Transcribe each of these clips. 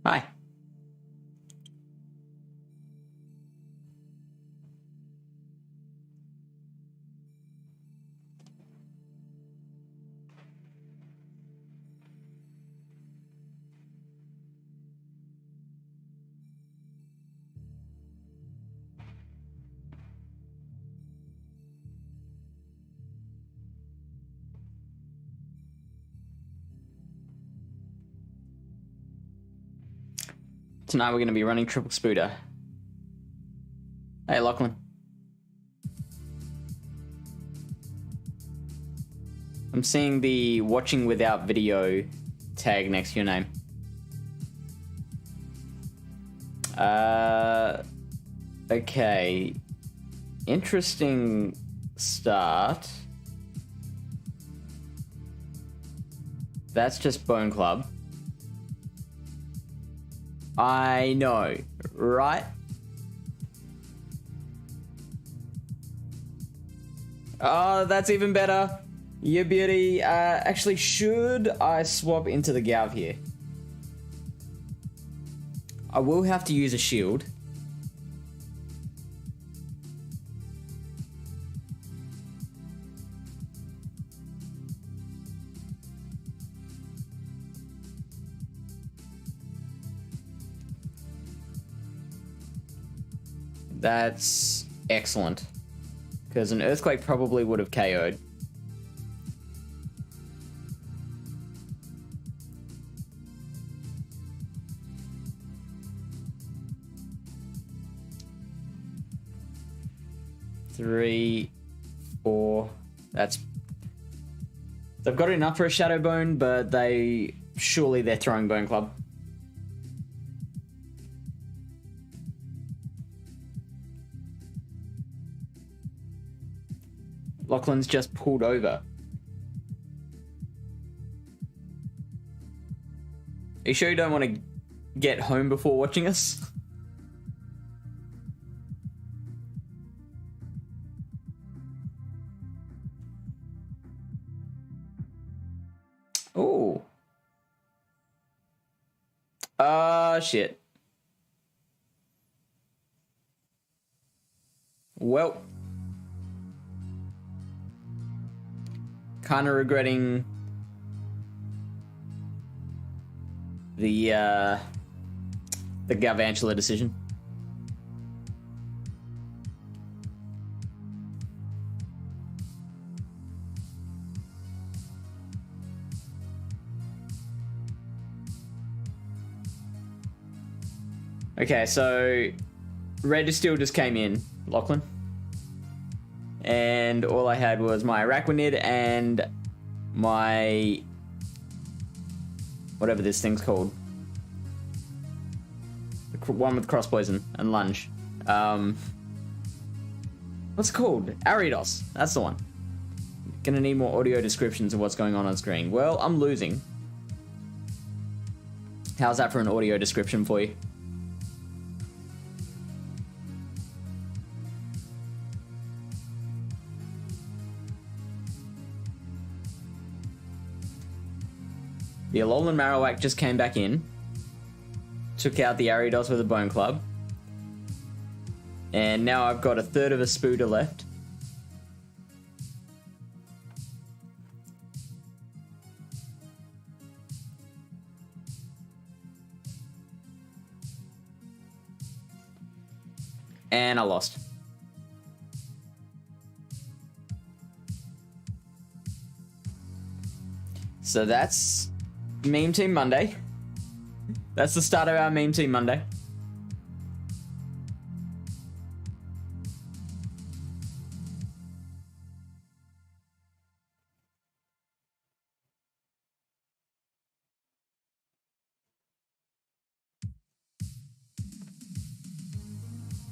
Hi. Tonight we're going to be running triple spooder. Hey, Lachlan. I'm seeing the watching without video tag next to your name. Okay. Interesting start. That's just Bone Club. I know, right? Oh, that's even better. Yeah, beauty. Actually, should I swap into the Gav here? I will have to use a shield. That's excellent. Because an earthquake probably would have KO'd. Three, four. That's... They've got enough for a Shadow Bone, but surely they're throwing Bone Club. Lachlan's just pulled over. Are you sure you don't want to get home before watching us? Oh. Shit. Well. Kind of regretting the Garvantula decision. Okay, so Red still just came in, Lachlan. And all I had was my Araquanid and my... whatever this thing's called. The one with cross poison and lunge. What's it called? Ariados. That's the one. Gonna need more audio descriptions of what's going on screen. Well, I'm losing. How's that for an audio description for you? The Alolan Marowak just came back in. Took out the Ariados with a Bone Club. And now I've got a third of a Spooder left. And I lost. So that's Meme Team Monday. That's the start of our Meme Team Monday.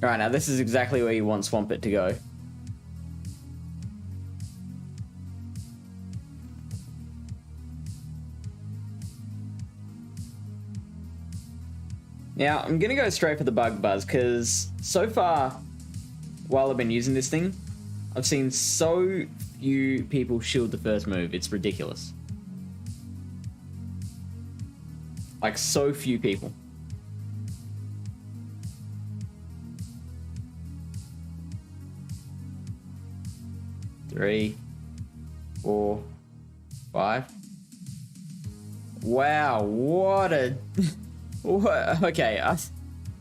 Alright, now this is exactly where you want Swampert to go. Now, I'm going to go straight for the Bug Buzz, because so far, while I've been using this thing, I've seen so few people shield the first move, it's ridiculous. Like, so few people. 3, 4, 5. Wow, what a... what? Okay, I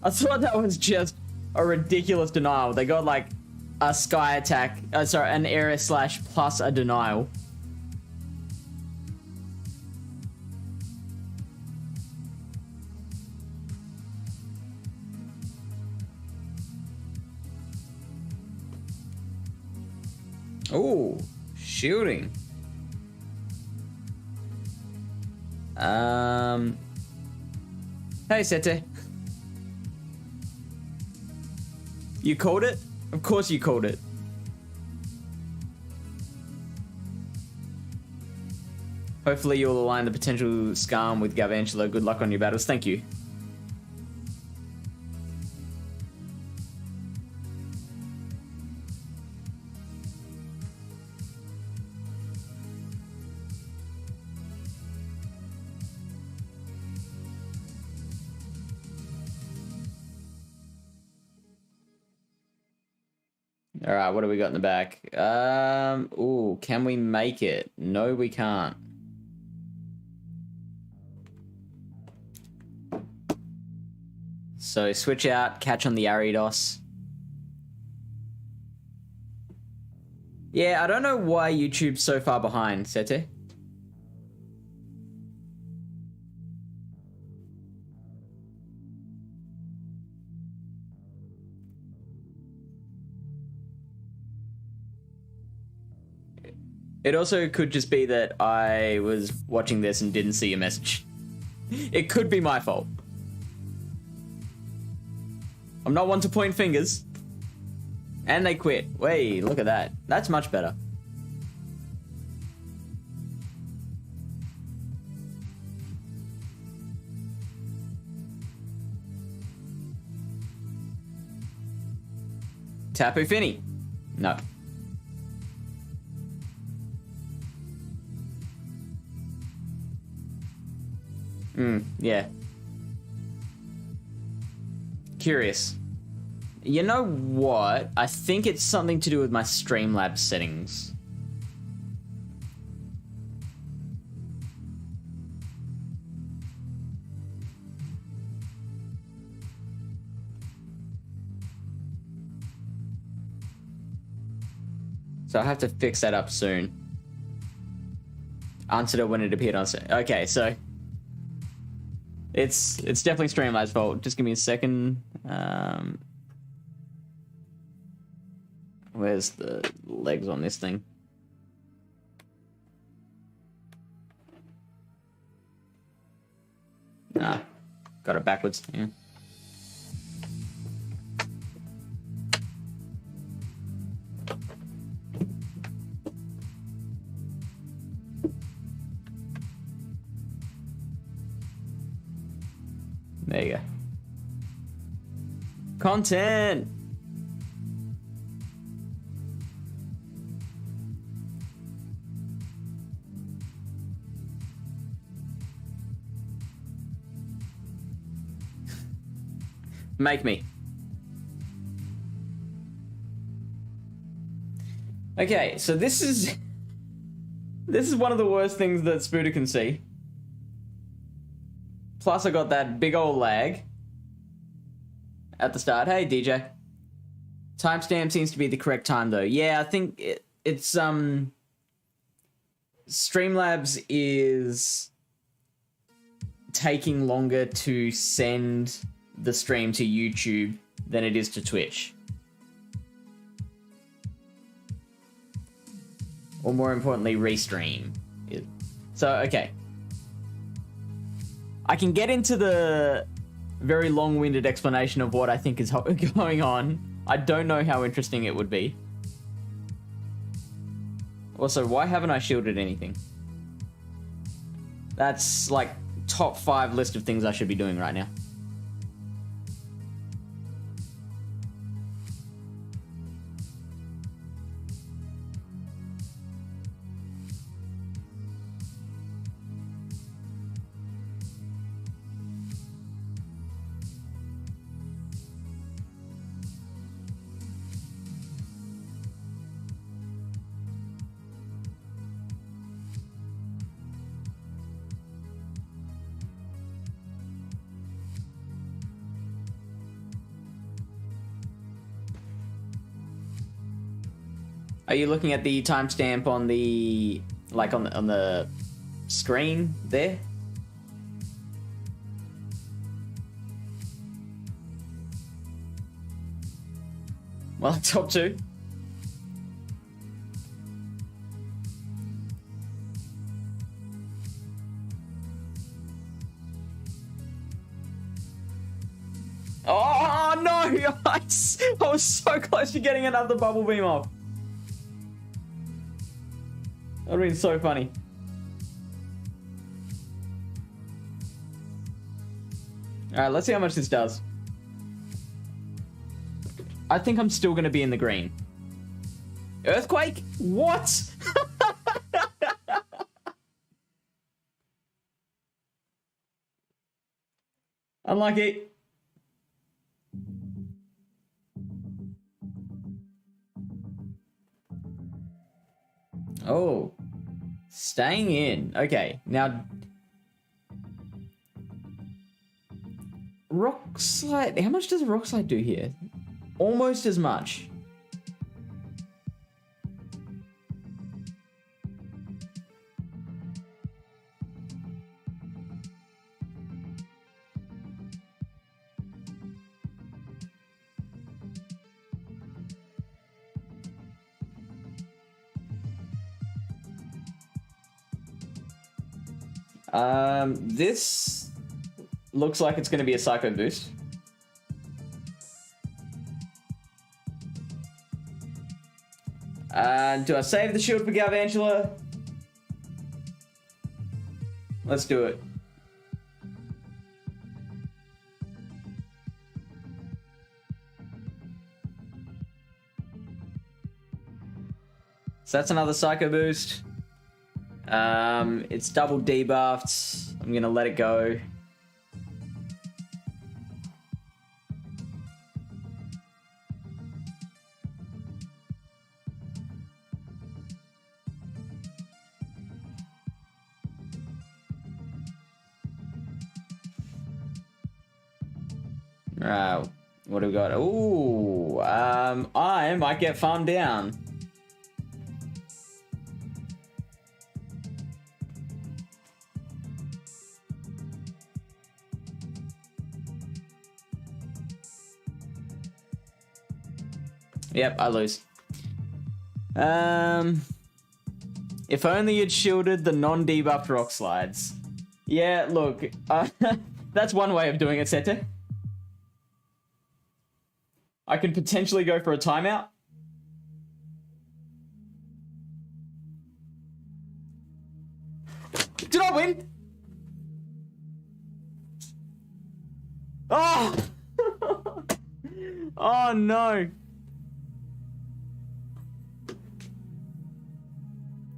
thought that was just a ridiculous denial. They got like a sky attack, sorry, an area slash plus a denial. Oh, shooting. Hey, Sete. You called it? Of course you called it. Hopefully you'll align the potential scam with Gavangelo. Good luck on your battles. Thank you. All right, what do we got in the back? Ooh, can we make it? No, we can't. So switch out, catch on the Aridos. Yeah, I don't know why YouTube's so far behind, Sete. It also could just be that I was watching this and didn't see a message. It could be my fault. I'm not one to point fingers. And they quit. Wait, look at that. That's much better. Tapu Fini. No. Yeah. Curious. You know what? I think it's something to do with my Streamlabs settings. So I have to fix that up soon. Answered it when it appeared on set. Okay, so it's definitely Streamlabs' fault. Just give me a second. Where's the legs on this thing? Nah, got it backwards. Yeah. There you go. Content! Make me. Okay, so this is one of the worst things that Spooder can see. Plus I got that big old lag at the start. Hey DJ. Timestamp seems to be the correct time though. Yeah, I think it's Streamlabs is taking longer to send the stream to YouTube than it is to Twitch. Or more importantly, restream. So, okay. I can get into the very long-winded explanation of what I think is going on. I don't know how interesting it would be. Also, why haven't I shielded anything? That's like top 5 list of things I should be doing right now. Are you looking at the timestamp on the, like on the screen there? Well, top 2. Oh no! I was so close to getting another bubble beam off. That would have been so funny. Alright, let's see how much this does. I think I'm still going to be in the green. Earthquake? What? Unlucky. Oh. Staying in. Okay, now... Rock slide. How much does a rock slide do here? Almost as much. This looks like it's going to be a psycho boost. Do I save the shield for Galvantula? Let's do it. So that's another psycho boost. It's double debuffed. I'm gonna let it go. What do we got? Ooh, I might get farmed down. Yep, I lose. If only you'd shielded the non-debuffed rock slides. Yeah, look, that's one way of doing it, Sete. I can potentially go for a timeout. Did I win? Oh! Oh no.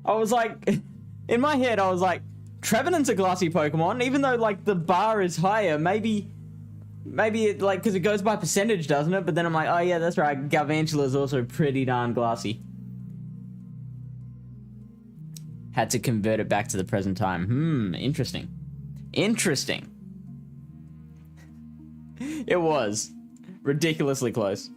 I was like, in my head, I was like, Trevenant's a glassy Pokemon, even though like the bar is higher, maybe it, like, because it goes by percentage, doesn't it? But then I'm like, oh yeah, that's right, Galvantula is also pretty darn glassy. Had to convert it back to the present time. Interesting. Interesting. It was ridiculously close.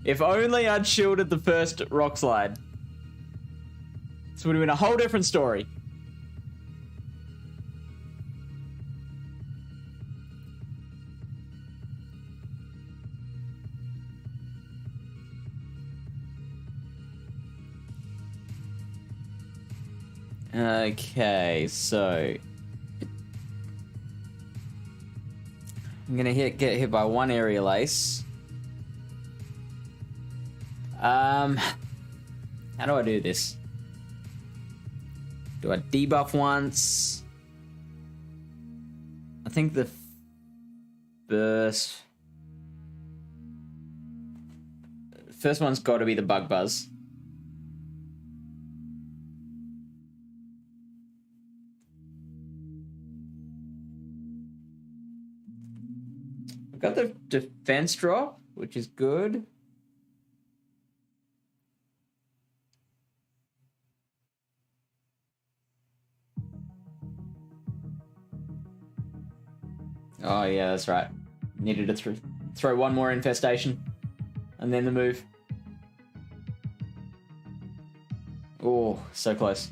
If only I'd shielded the first rock slide. This would have been a whole different story. Okay, so I'm gonna get hit by one aerial ace. How do I do this? Do I debuff once? I think the first one's got to be the Bug Buzz. I've got the defense drop, which is good. Oh yeah, that's right. Needed to throw one more infestation. And then the move. Oh, so close.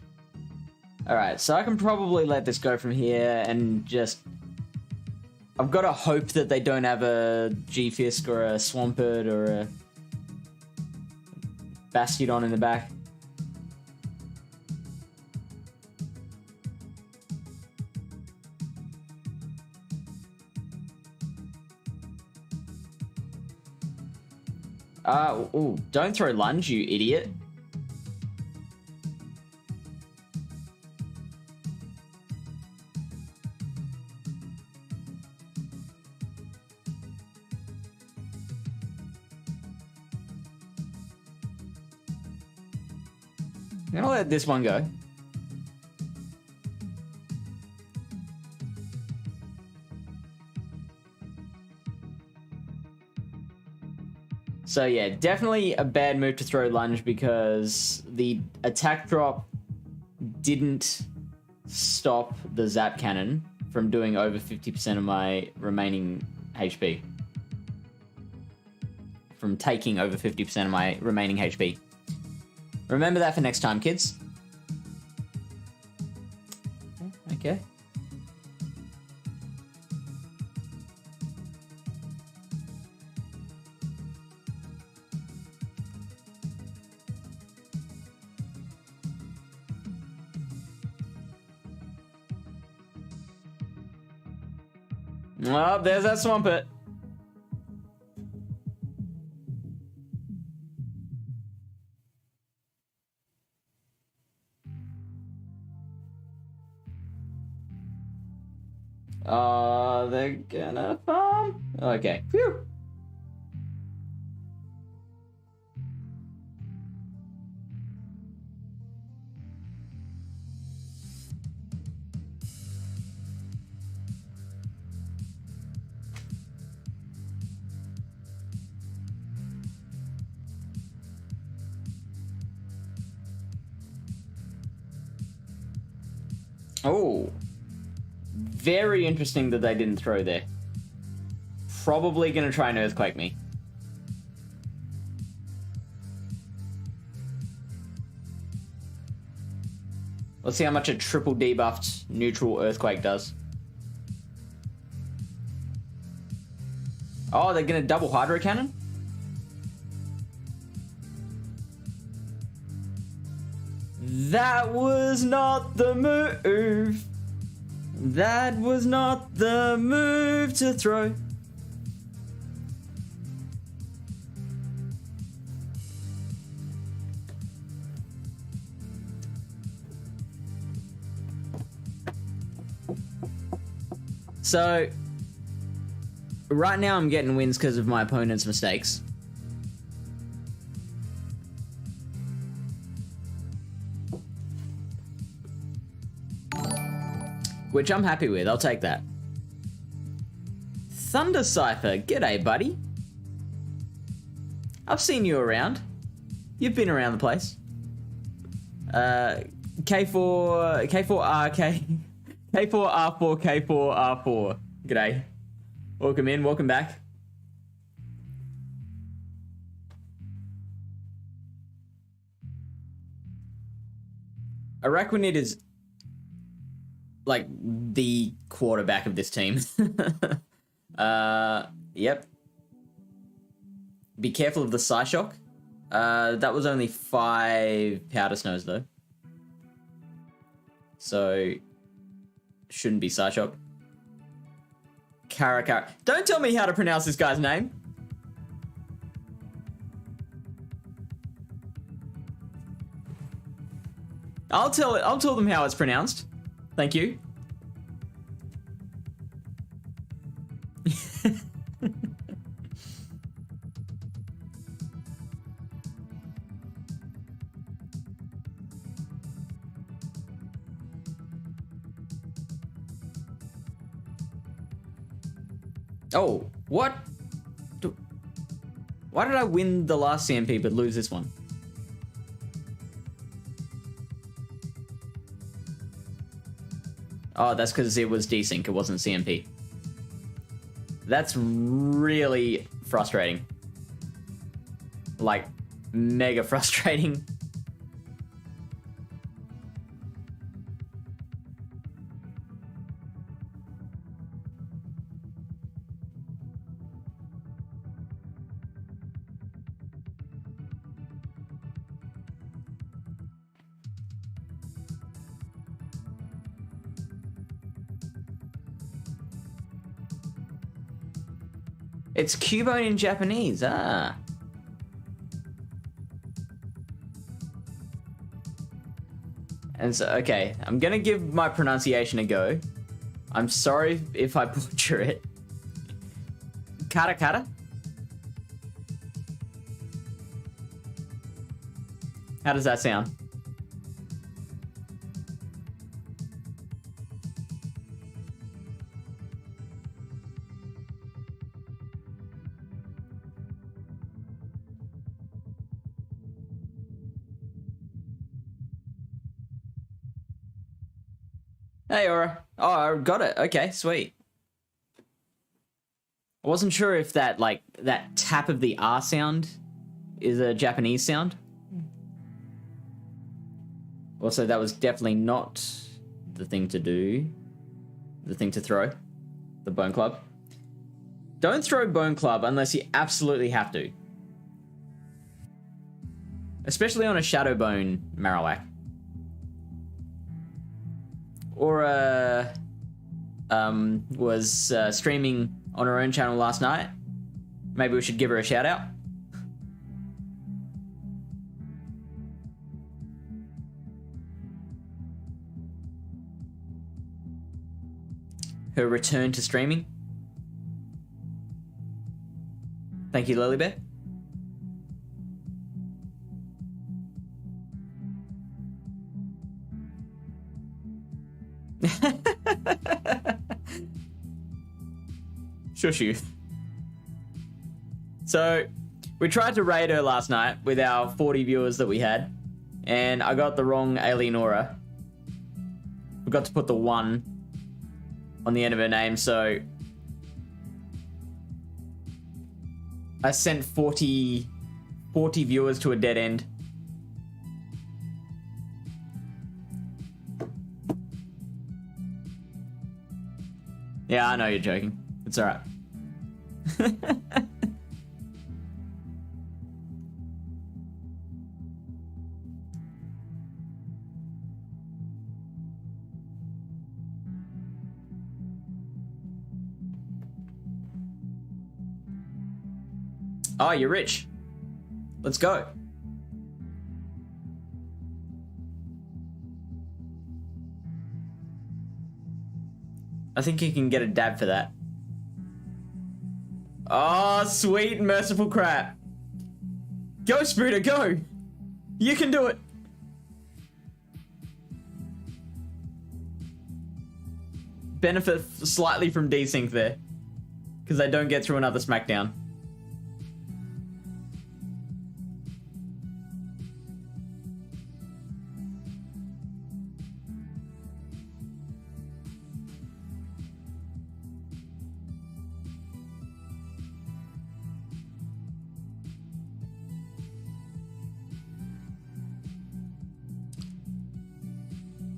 Alright, so I can probably let this go from here and just... I've got to hope that they don't have a G-Fisk or a Swampert or a Bastiodon in the back. Ooh, don't throw lunge, you idiot. I'm gonna let this one go. So yeah, definitely a bad move to throw lunge because the attack drop didn't stop the zap cannon from doing over 50% of my remaining HP. From taking over 50% of my remaining HP. Remember that for next time, kids. Okay. Oh, there's that Swampert. They're gonna farm. Okay. Phew. Oh. Very interesting that they didn't throw there. Probably gonna try and Earthquake me. Let's see how much a triple debuffed neutral Earthquake does. Oh, they're gonna double Hydro Cannon? That was not the move. That was not the move to throw. So, right now I'm getting wins because of my opponent's mistakes. Which I'm happy with, I'll take that. Thunder Cypher, g'day buddy. I've seen you around. You've been around the place. K4RK, K4R4, K4R4. G'day. Welcome in, welcome back. Araquanid is like the quarterback of this team. Yep. Be careful of the Psyshock. That was only 5 Powder Snows though. So shouldn't be Psyshock. Karakara. Don't tell me how to pronounce this guy's name. I'll tell them how it's pronounced. Thank you. Oh, what? Why did I win the last CMP but lose this one? Oh, that's because it was desync, it wasn't CMP. That's really frustrating. Like, mega frustrating. It's Cubone in Japanese, ah. And so, okay, I'm gonna give my pronunciation a go. I'm sorry if I butcher it. Kata kata? How does that sound? Hey, Aura. Oh, I got it. Okay, sweet. I wasn't sure if that, like, that tap of the R sound is a Japanese sound. Also, that was definitely not the thing to do. The thing to throw. The Bone Club. Don't throw Bone Club unless you absolutely have to. Especially on a Shadow Bone Marowak. Aura was streaming on her own channel last night. Maybe we should give her a shout out. Her return to streaming. Thank you, Lilybear. Shush you. So, we tried to raid her last night with our 40 viewers that we had, and I got the wrong alien aura. Forgot to put the 1 on the end of her name, so I sent 40 viewers to a dead end. Yeah, I know you're joking. It's alright. Oh, you're rich. Let's go. I think you can get a dab for that. Oh, sweet merciful crap. Go, Spooder, go. You can do it. Benefit slightly from desync there. Because they don't get through another smackdown.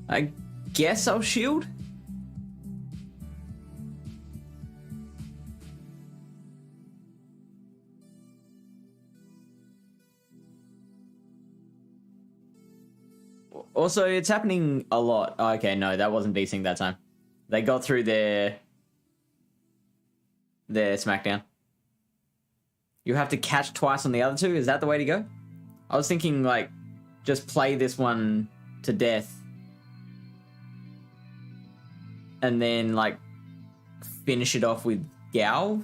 I guess I'll shield. Also, it's happening a lot. Oh, okay, no, that wasn't desync that time. They got through their smackdown. You have to catch twice on the other two? Is that the way to go? I was thinking, like, just play this one to death. And then, like, finish it off with Gao.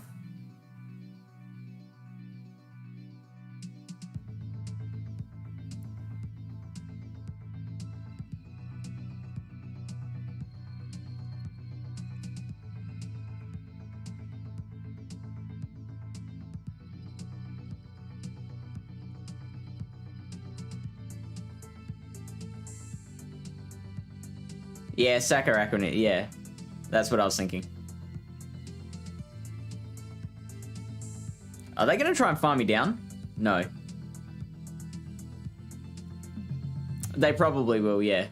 Yeah, Sakuraku, yeah. That's what I was thinking. Are they going to try and farm me down? No. They probably will, yeah.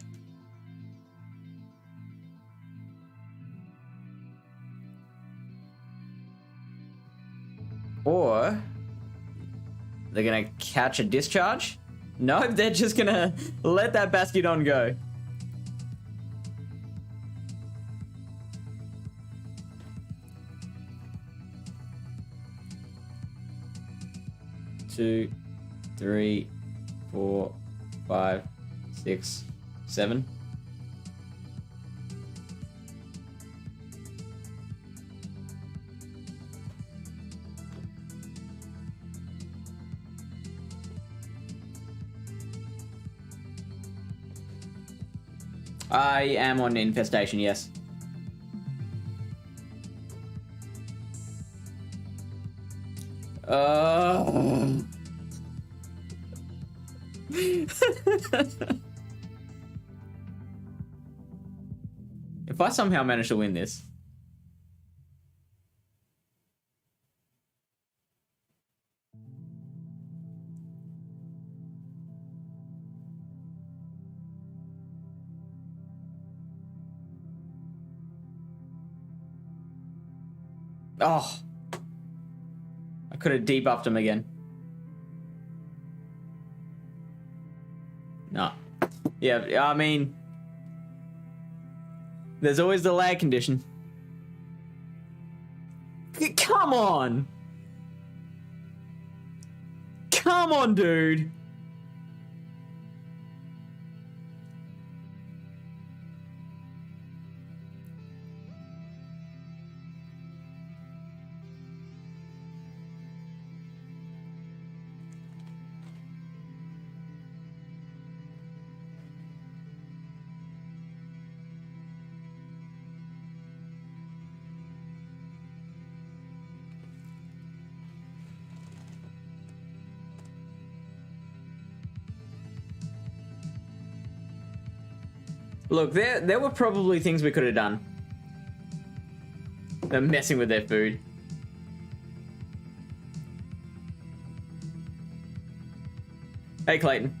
Or they're going to catch a discharge? No, they're just going to let that Bastiodon go. Two, 3, 4, 5, 6, 7. I am on infestation, yes. If I somehow manage to win this. Oh. I could have debuffed him again. No. Yeah, I mean, there's always the lag condition. Come on! Come on, dude! Look, there were probably things we could have done. They're messing with their food. Hey, Clayton.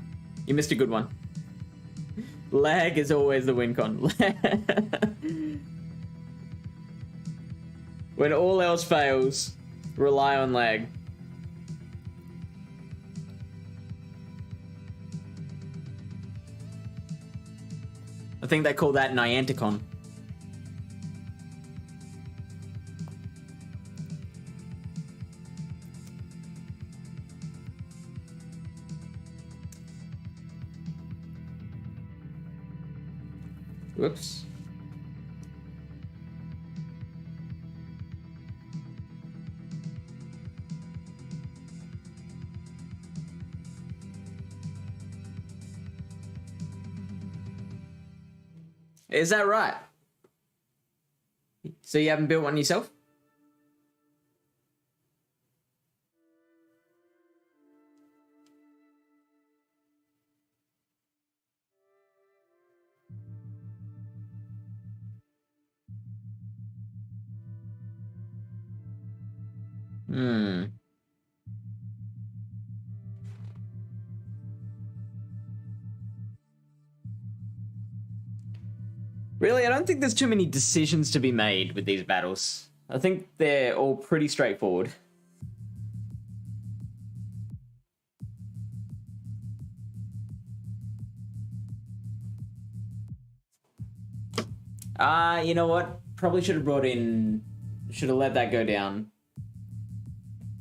You missed a good one. Lag is always the win con. When all else fails, rely on lag. I think they call that Nianticon. Whoops. Is that right? So you haven't built one yourself? Really, I don't think there's too many decisions to be made with these battles. I think they're all pretty straightforward. You know what? Probably should have brought in... Should have let that go down.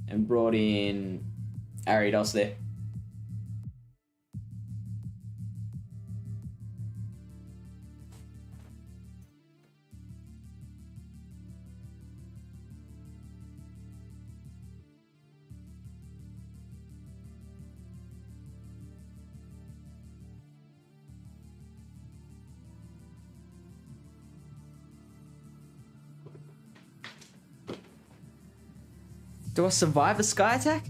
And brought in... Ariados there. Do I survive a sky attack?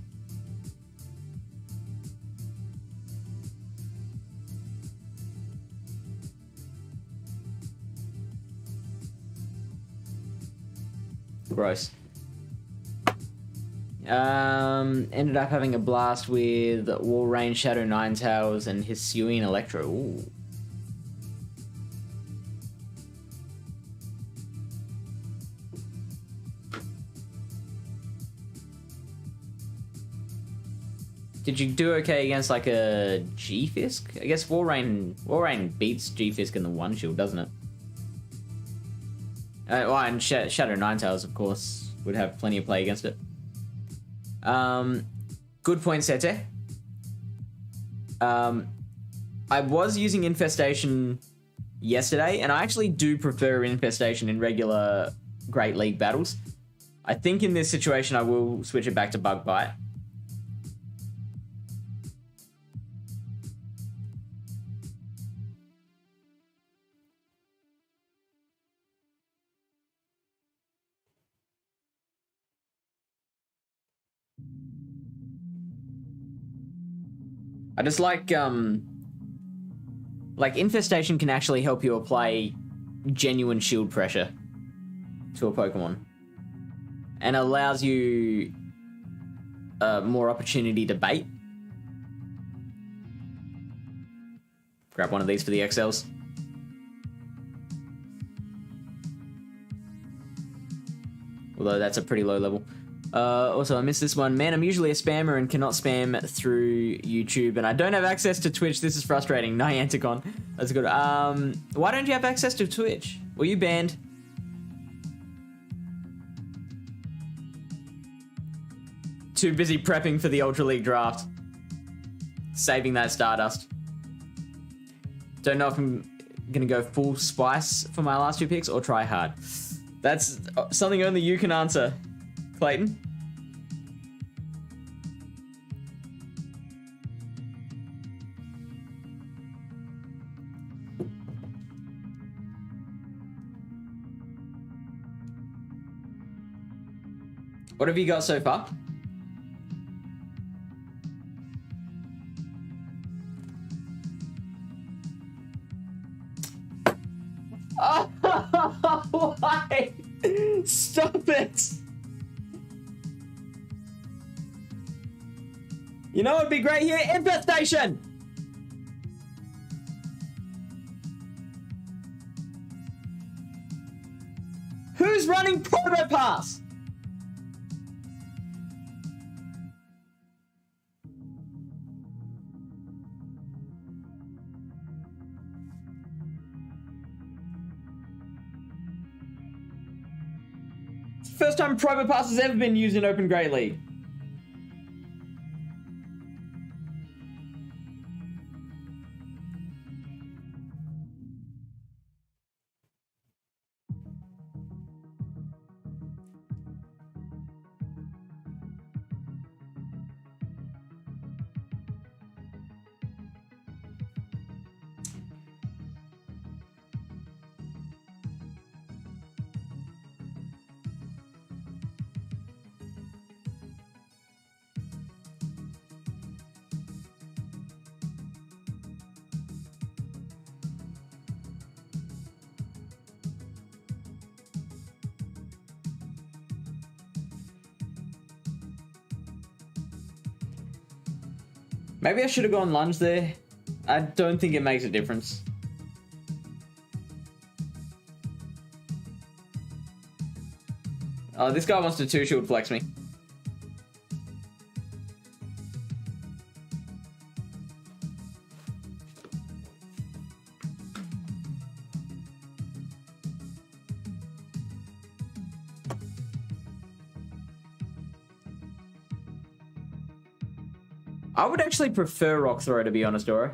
Gross. Ended up having a blast with Walrein, Shadow Ninetales, and Hisuian Electro. Ooh. Did you do okay against like a G-Fisk? I guess Walrein beats G-Fisk in the one shield, doesn't it? Well, and Shadow Ninetales, of course, would have plenty of play against it. Good point, Sete. I was using Infestation yesterday, and I actually do prefer Infestation in regular Great League battles. I think in this situation I will switch it back to Bug Bite. I just like Infestation can actually help you apply genuine shield pressure to a Pokemon. And allows you more opportunity to bait. Grab one of these for the XLs. Although that's a pretty low level. Also, I missed this one. Man, I'm usually a spammer and cannot spam through YouTube, and I don't have access to Twitch. This is frustrating. Nianticon. That's good. Why don't you have access to Twitch? Were you banned? Too busy prepping for the Ultra League draft. Saving that Stardust. Don't know if I'm gonna go full spice for my last two picks or try hard. That's something only you can answer, Clayton. What have you got so far? Oh, why? Stop it! You know what'd be great here? Infestation! Who's running Probopass? First time Probopass has ever been used in Open Great League. Maybe I should have gone lunge there. I don't think it makes a difference. Oh, this guy wants to two-shield flex me. I would actually prefer Rock Throw, to be honest, Dora.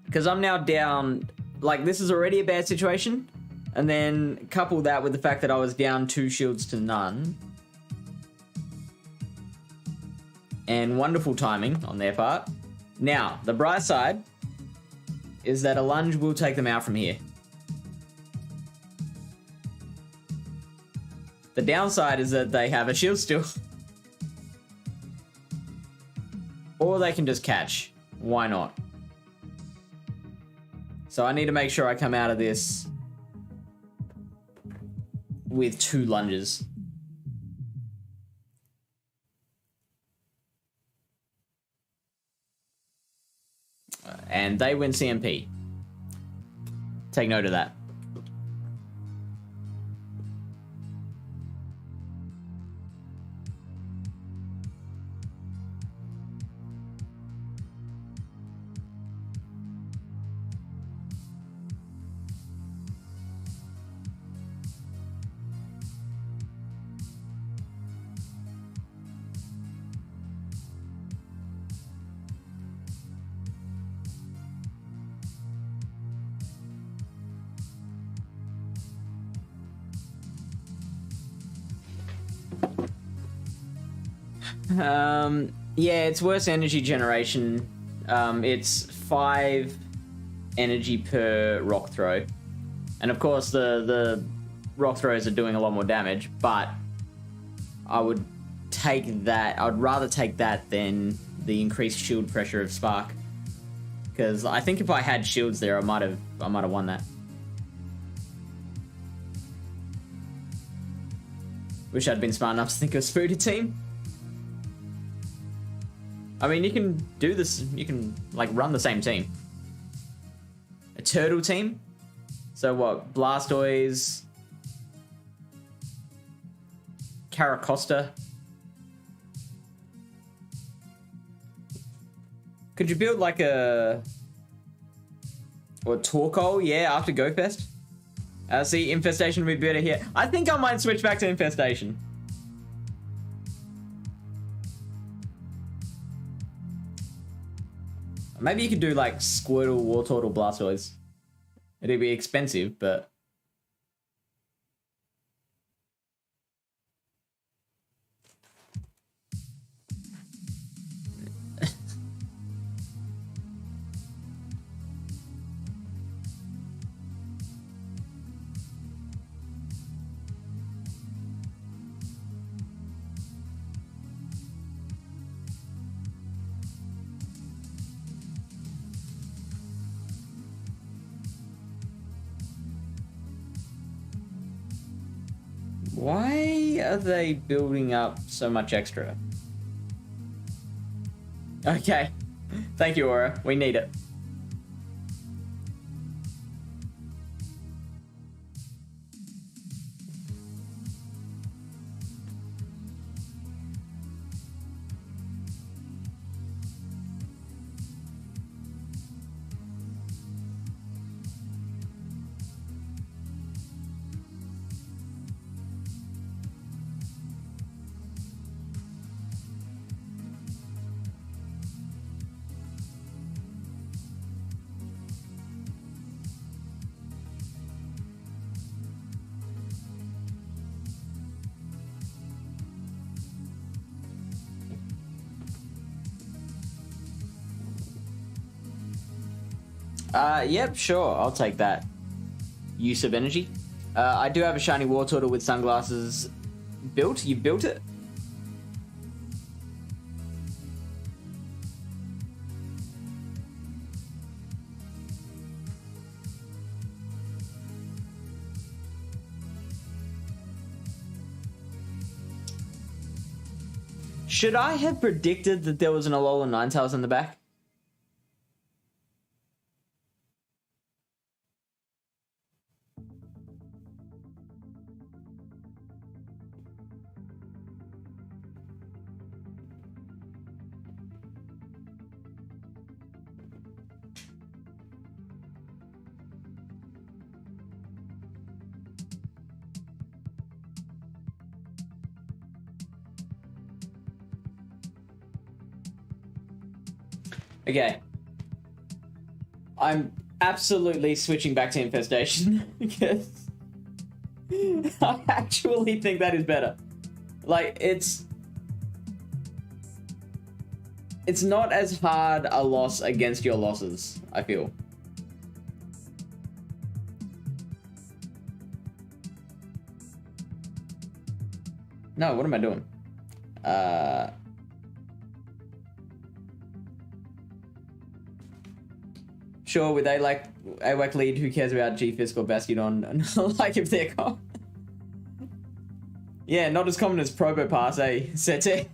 Because I'm now down, like, this is already a bad situation. And then couple that with the fact that I was down 2 shields to none. And wonderful timing on their part. Now, the bright side is that a lunge will take them out from here. The downside is that they have a shield still. Or they can just catch. Why not? So I need to make sure I come out of this with 2 lunges. And they win CMP. Take note of that. Yeah, it's worse energy generation. It's 5 energy per rock throw. And of course the rock throws are doing a lot more damage, but I would take that. I'd rather take that than the increased shield pressure of Spark. Because I think if I had shields there, I might have won that. Wish I'd been smart enough to think of Spooder team. I mean, you can do this, you can, like, run the same team. A turtle team? So what, Blastoise... Caracosta? Could you build, like, a... Or Torkoal? Yeah, after GoFest? See, Infestation would be better here. I think I might switch back to Infestation. Maybe you could do like Squirtle, Wartortle, Blastoise. It'd be expensive, but... Why are they building up so much extra? Okay. Thank you, Aura. We need it. Yep, sure, I'll take that. Use of energy. I do have a shiny Wartortle with sunglasses built. You built it? Should I have predicted that there was an Alolan Ninetales in the back? Okay. I'm absolutely switching back to Infestation because I actually think that is better. Like, it's not as hard a loss against your losses, I feel. No, what am I doing? Sure, with AWAC lead, who cares about G-Fisk or Bastion? And like if they're gone. Yeah, not as common as Probopass, eh, Sete?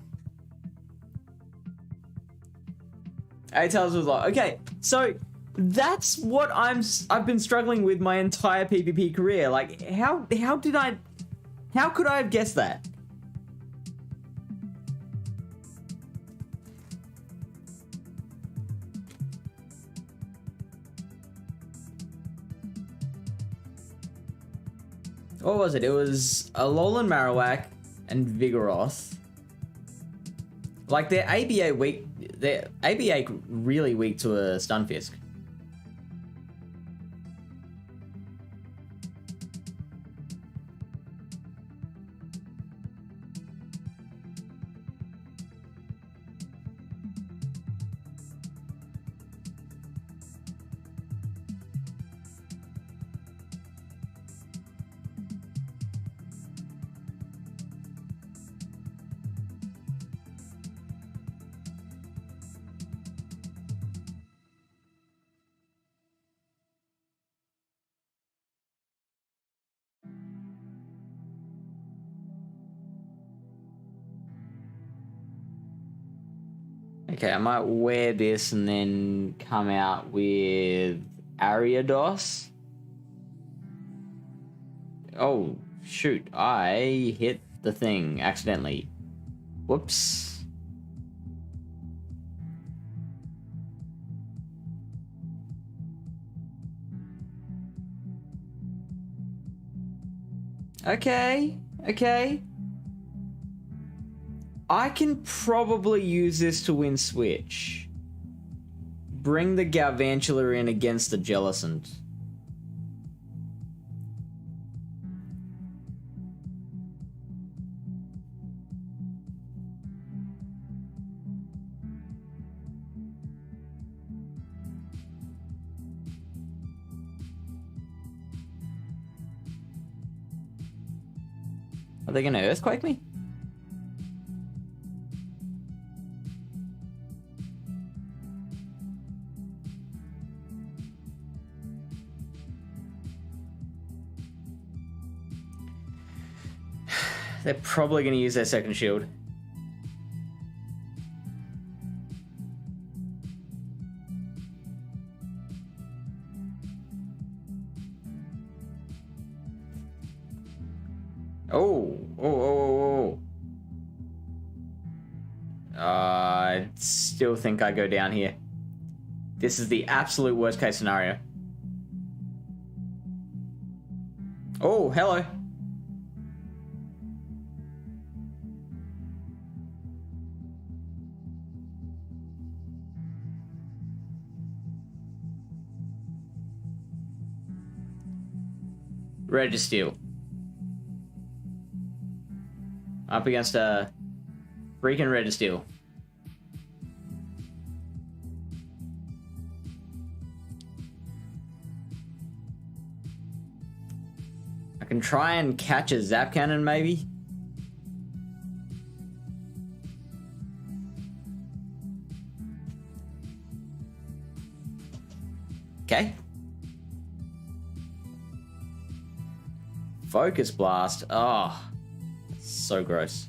A-Tails was like, okay, so that's what I've been struggling with my entire PvP career. Like, how could I have guessed that? What was it? It was Alolan Marowak and Vigoroth. Like, they're ABA weak. They're ABA really weak to a Stunfisk. Okay, I might wear this and then come out with Ariados. Oh, shoot. I hit the thing accidentally. Whoops. Okay. I can probably use this to win Switch. Bring the Galvantula in against the Jellicent. Are they gonna Earthquake me? They're probably going to use their second shield. Oh. I still think I go down here. This is the absolute worst case scenario. Oh, hello. Registeel. Up against a freaking Registeel. I can try and catch a Zap Cannon, maybe. Okay. Focus Blast. Oh, so gross.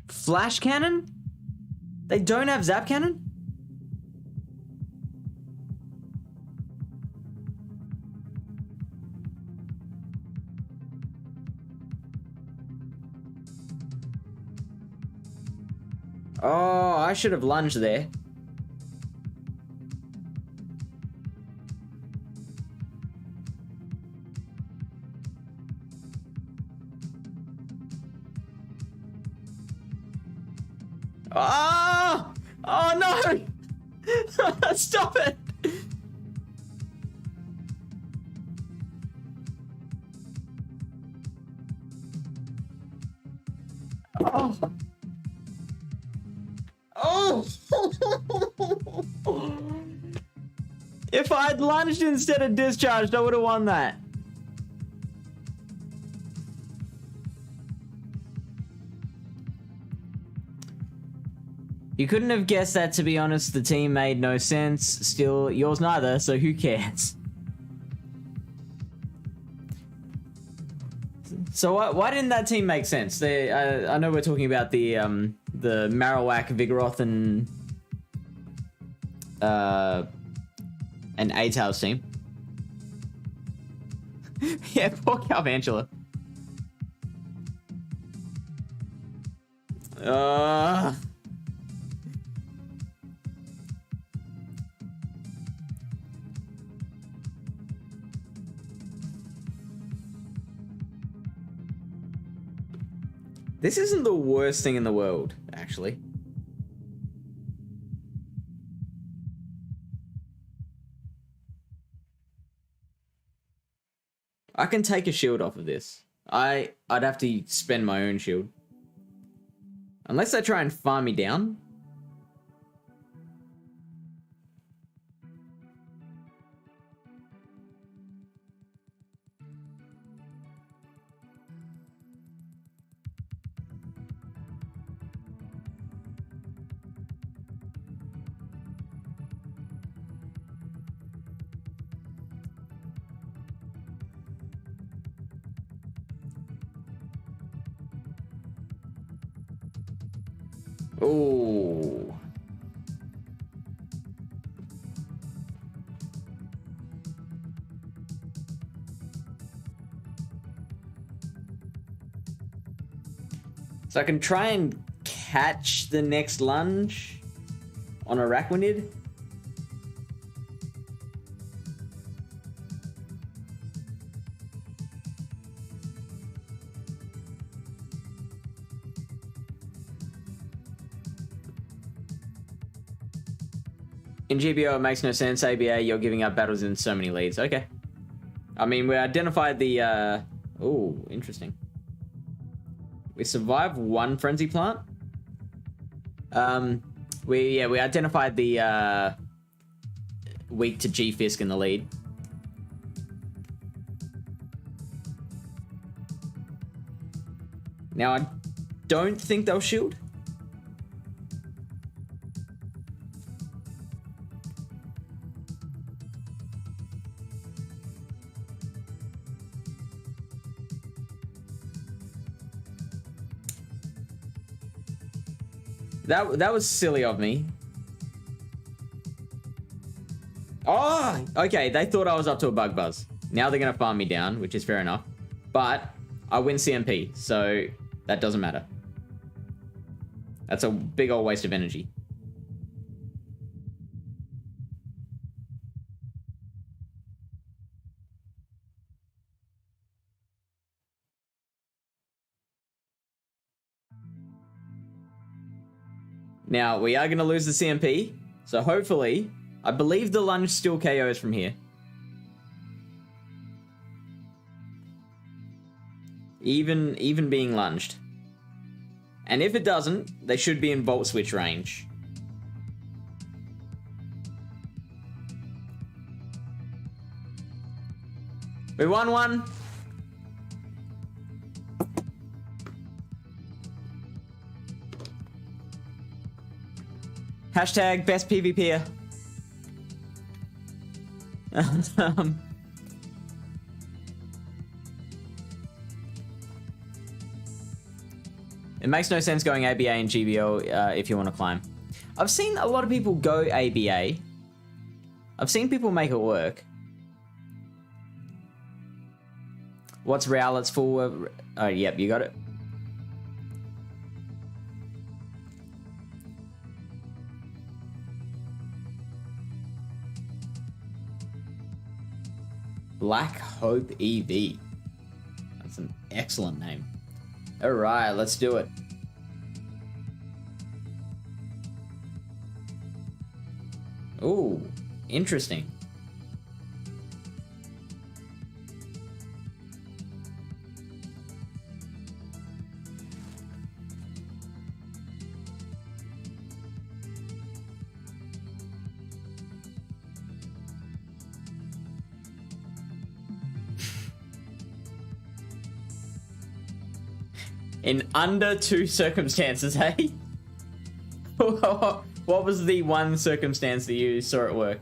Flash Cannon? They don't have Zap Cannon? Oh, I should have lunged there. Oh! Oh no! Stop it! Oh. If I'd lunged instead of discharged, I would have won that. You couldn't have guessed that, to be honest. The team made no sense. Still, yours neither, so who cares? So why didn't that team make sense? I know we're talking about the Marowak, Vigoroth, and A-Tails team. Yeah, poor Calvantula. This isn't the worst thing in the world, actually. I can take a shield off of this. I'd have to spend my own shield. Unless they try and farm me down. Oh. So I can try and catch the next lunge on Araquanid. In GBO, it makes no sense. ABA, you're giving up battles in so many leads. Okay. I mean, we identified the... Oh, interesting. We survived one Frenzy Plant. We identified the weak to G-Fisk in the lead. Now, I don't think they'll shield. That was silly of me. Oh, okay. They thought I was up to a bug buzz. Now they're going to farm me down, which is fair enough. But I win CMP, so that doesn't matter. That's a big old waste of energy. Now, we are going to lose the CMP, so hopefully, I believe the lunge still KOs from here. Even being lunged. And if it doesn't, they should be in Volt Switch range. We won one. Hashtag best PvPer. It makes no sense going ABA and GBL if you want to climb. I've seen a lot of people go ABA. I've seen people make it work. What's Rowlet's full? Oh, yep, you got it. Black Hope EV. That's an excellent name. All right, let's do it. Ooh, interesting. In under 2 circumstances, hey? What was the one circumstance that you saw it work?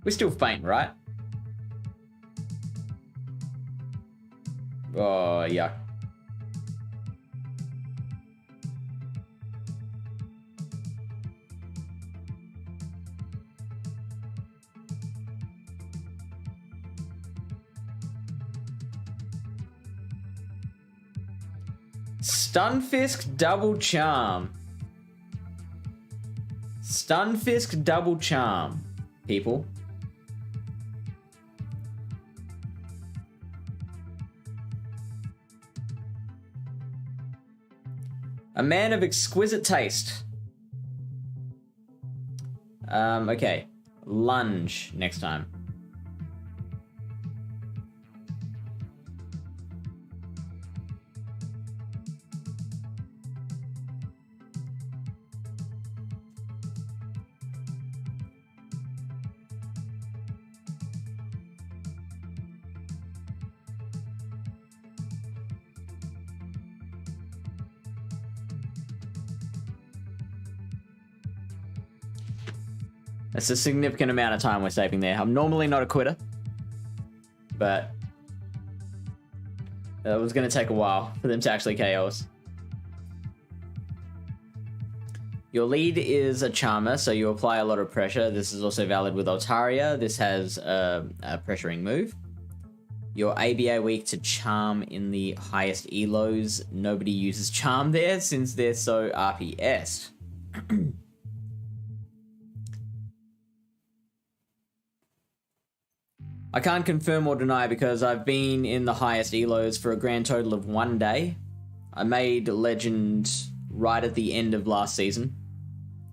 We're still faint, right? Oh, yuck. Stunfisk double charm. Stunfisk double charm, people. A man of exquisite taste. Okay. Lunge next time. That's a significant amount of time we're saving there. I'm normally not a quitter, but it was going to take a while for them to actually KO us. Your lead is a charmer, so you apply a lot of pressure. This is also valid with Altaria. This has a pressuring move. Your ABA weak to charm in the highest elos. Nobody uses charm there since they're so RPS. I can't confirm or deny because I've been in the highest elos for a grand total of 1 day. I made Legend right at the end of last season.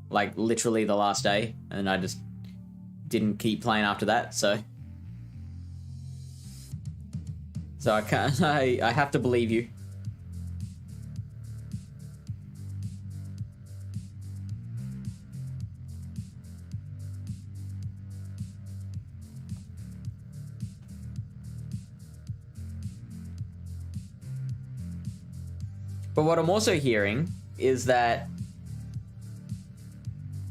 Like, literally the last day. And I just didn't keep playing after that, so... So I can't... I have to believe you. But what I'm also hearing is that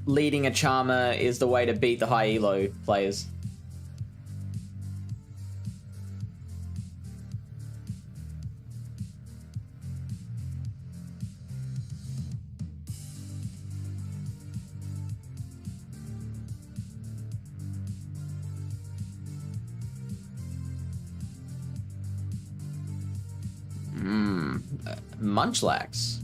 leading a charmer is the way to beat the high elo players. Munchlax.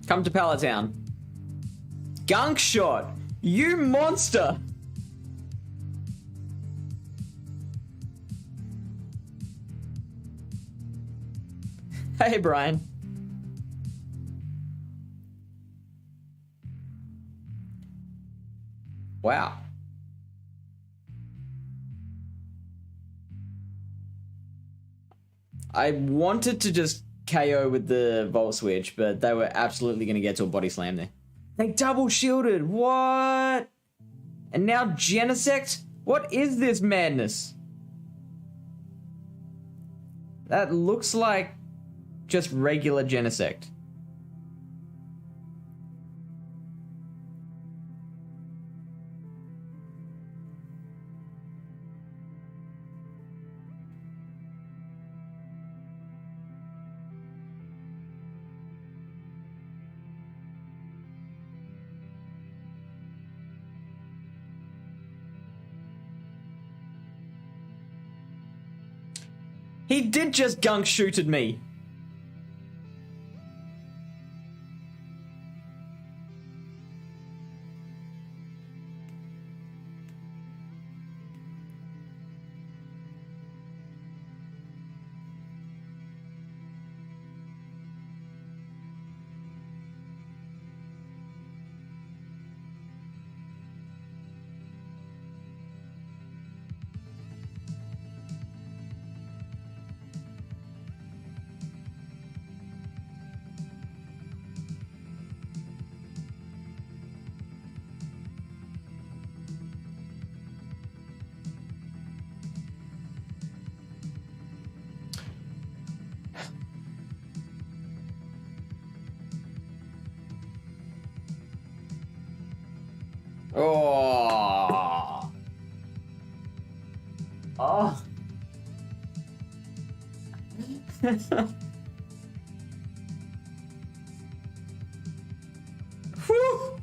Come to Pallet Town. Gunk shot! You monster! Hey, Brian. Wow. I wanted to just KO with the Volt Switch, but they were absolutely going to get to a body slam there. They double shielded. What? And now Genesect? What is this madness? That looks like just regular Genesect. He did just gunk shoot at me. Oh. Oh. Whew.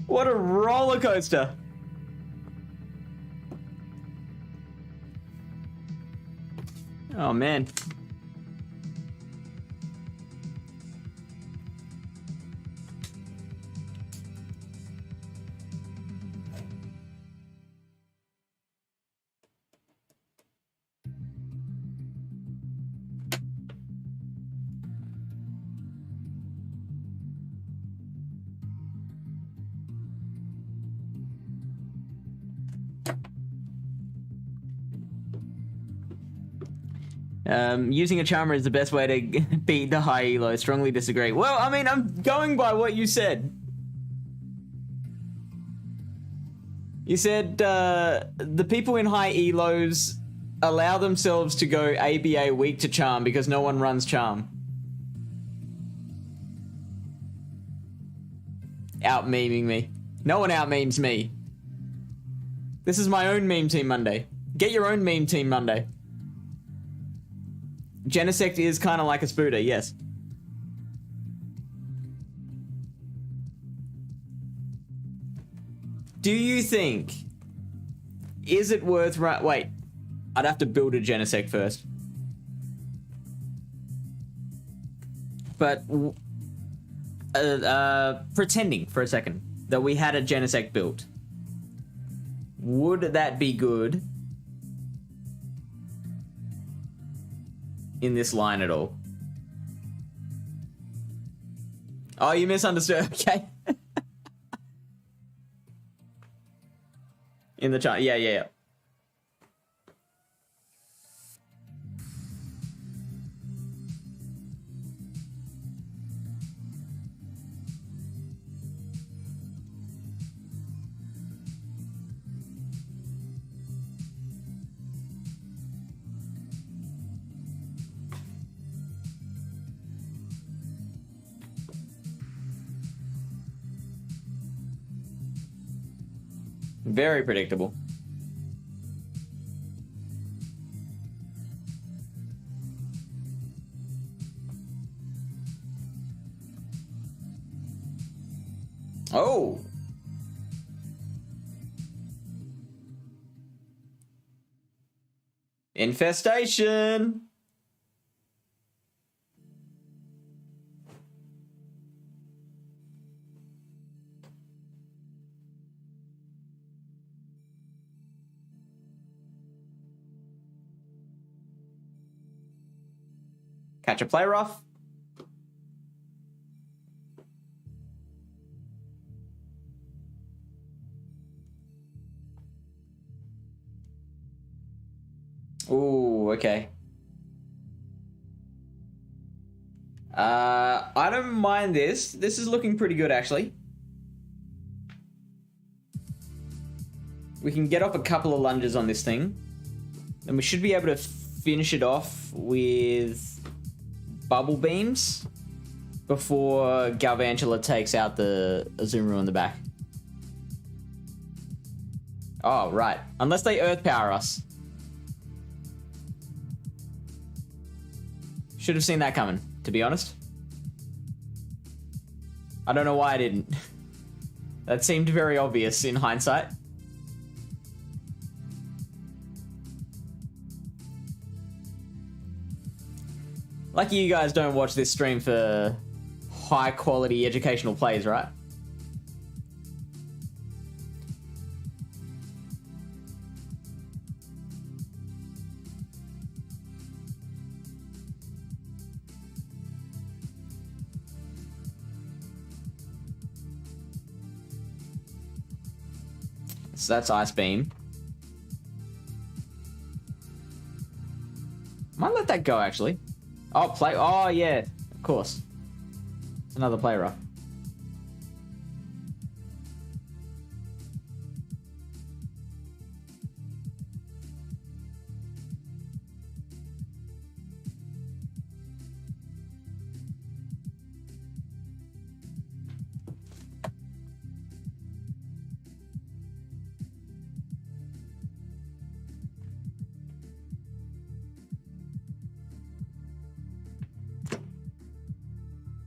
What a roller coaster. Oh man. Using a charmer is the best way to beat the high elo. Strongly disagree. Well, I mean, I'm going by what you said. You said the people in high elos allow themselves to go ABA weak to charm because no one runs charm. Out memeing me. No one out memes me. This is my own meme team Monday. Get your own meme team Monday. Genesect is kind of like a Spooder, yes. Do you think... Is it worth... Wait. I'd have to build a Genesect first. But... pretending for a second that we had a Genesect built. Would that be good... in this line at all? Oh, you misunderstood. Okay. In the chart. Yeah. Very predictable. Oh. Infestation. Catch a play rough. Ooh, okay. I don't mind this. This is looking pretty good, actually. We can get off a couple of lunges on this thing. And we should be able to finish it off with bubble beams before Galvantula takes out the Azumarill in the back. Oh, right. Unless they Earth Power us. Should have seen that coming, to be honest. I don't know why I didn't. That seemed very obvious in hindsight. Lucky you guys don't watch this stream for high quality educational plays, right? So that's Ice Beam. Might let that go, actually. Oh, play. Oh, yeah. Of course. Another play rough.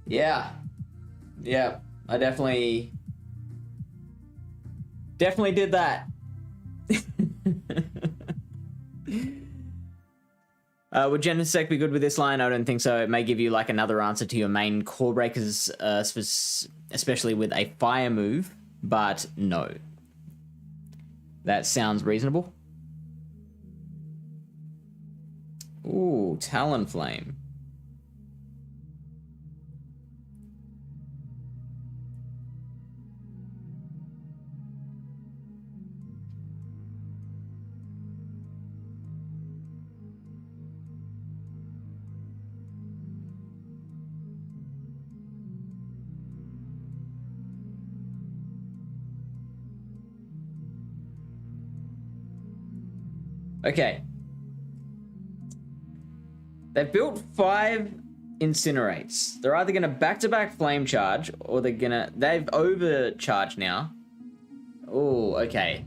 Yeah. Yeah. I definitely did that. Would Genesec be good with this line? I don't think so. It may give you like another answer to your main core breakers, especially with a fire move, but no. That sounds reasonable. Ooh, Talonflame. Okay. They've built 5 Incinerates. They're either going to back-to-back Flame Charge, or they're going to... They've overcharged now. Oh, okay.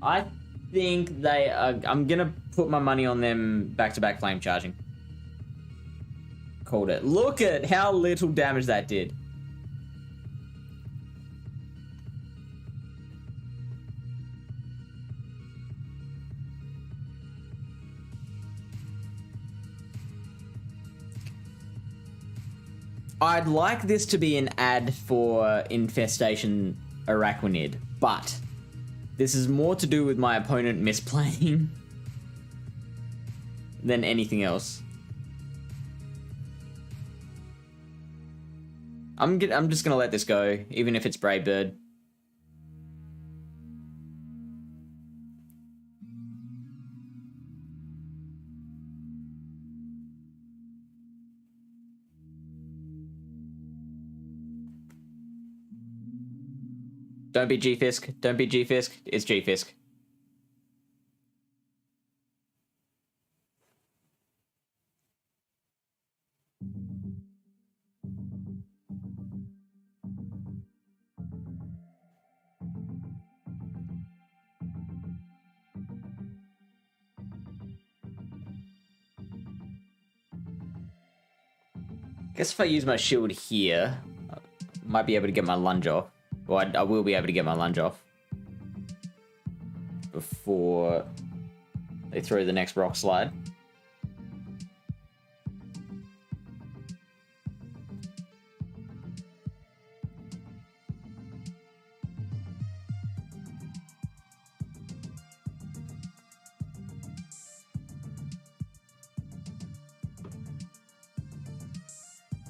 I think they are... I'm going to put my money on them back-to-back Flame Charging. Called it. Look at how little damage that did. I'd like this to be an ad for Infestation Araquanid, but this is more to do with my opponent misplaying than anything else. I'm just gonna let this go, even if it's Brave Bird. Don't be G-Fisk. Don't be G-Fisk. It's G-Fisk. Guess if I use my shield here, I might be able to get my lunge off. Well, I will be able to get my lunge off before they throw the next rock slide.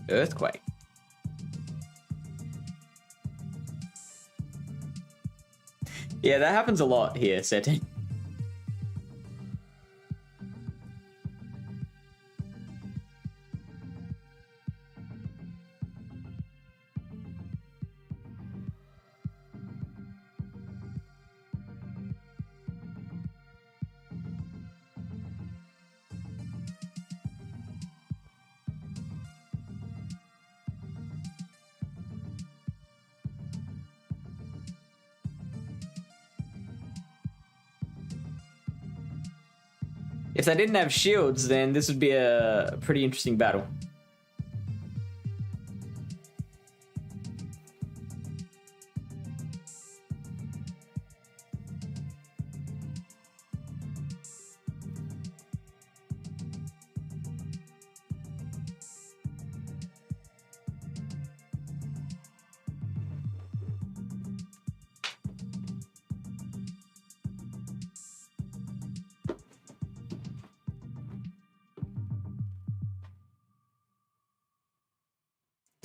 Earthquake. Yeah, that happens a lot here, setting. If they didn't have shields, then this would be a pretty interesting battle.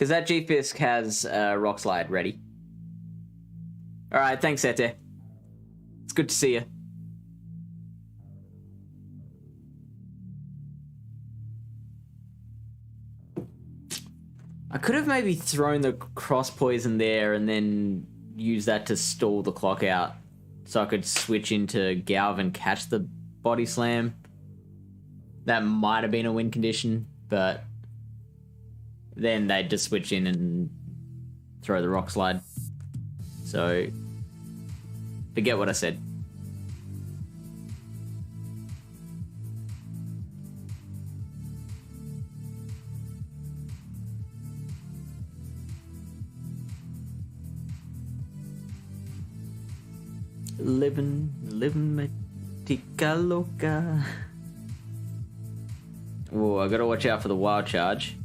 Because that G-Fisk has Rock Slide ready. Alright, thanks, Ete. It's good to see you. I could have maybe thrown the cross poison there and then use that to stall the clock out. So I could switch into Galv and catch the body slam. That might have been a win condition, but then they'd just switch in and throw the rock slide. So forget what I said. Living Matica Loca. Oh, I gotta watch out for the wild charge.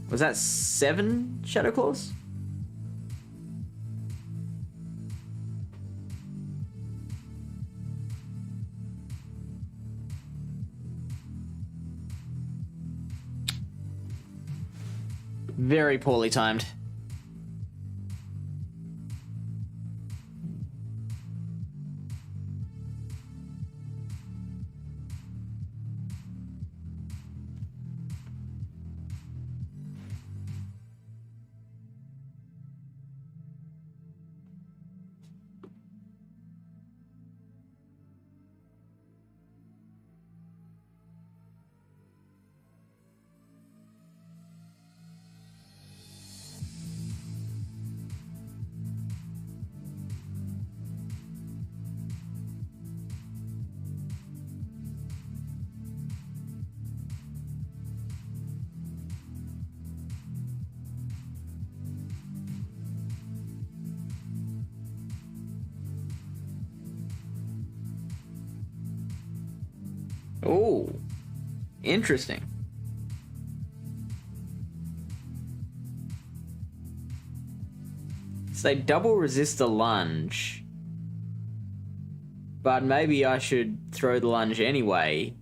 Was that 7 Shadow Claws? Very poorly timed. Oh, interesting. So they double resist the lunge, but maybe I should throw the lunge anyway.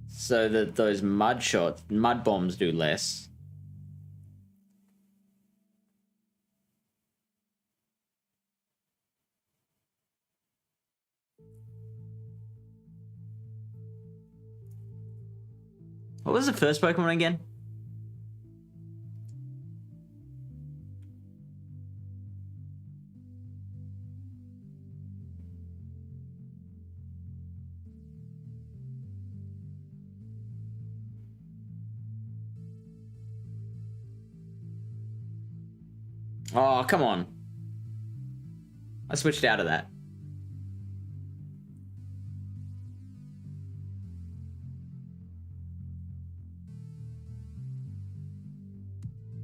So that those mud bombs do less. What was the first Pokemon again? Oh, come on. I switched out of that.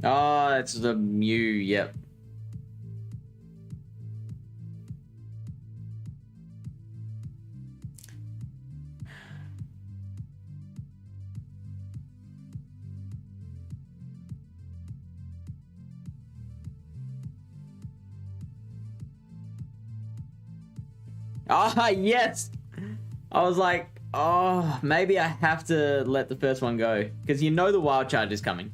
Oh, it's the Mew, yep. Ah, yes! I was like, oh, maybe I have to let the first one go. Because you know the wild charge is coming.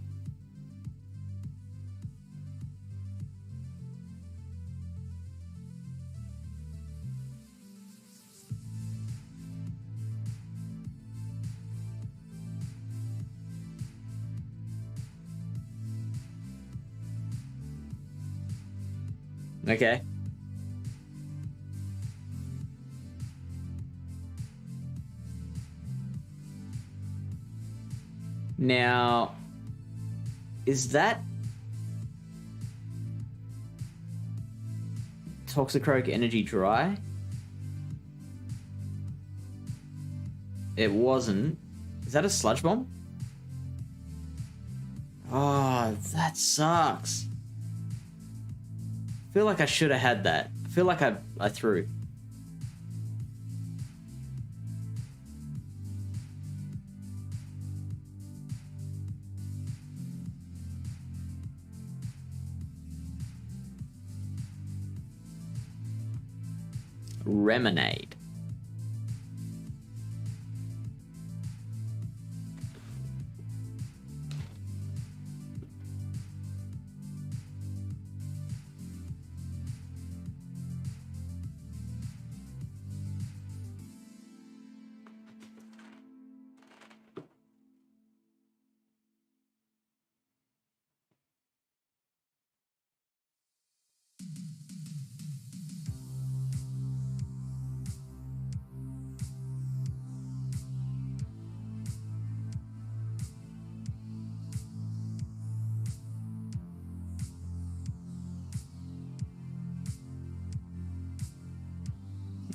Okay. Now, is that Toxicroak Energy Dry? It wasn't. Is that a Sludge Bomb? Oh, that sucks. I feel like I should have had that. I feel like I threw. Lemonade.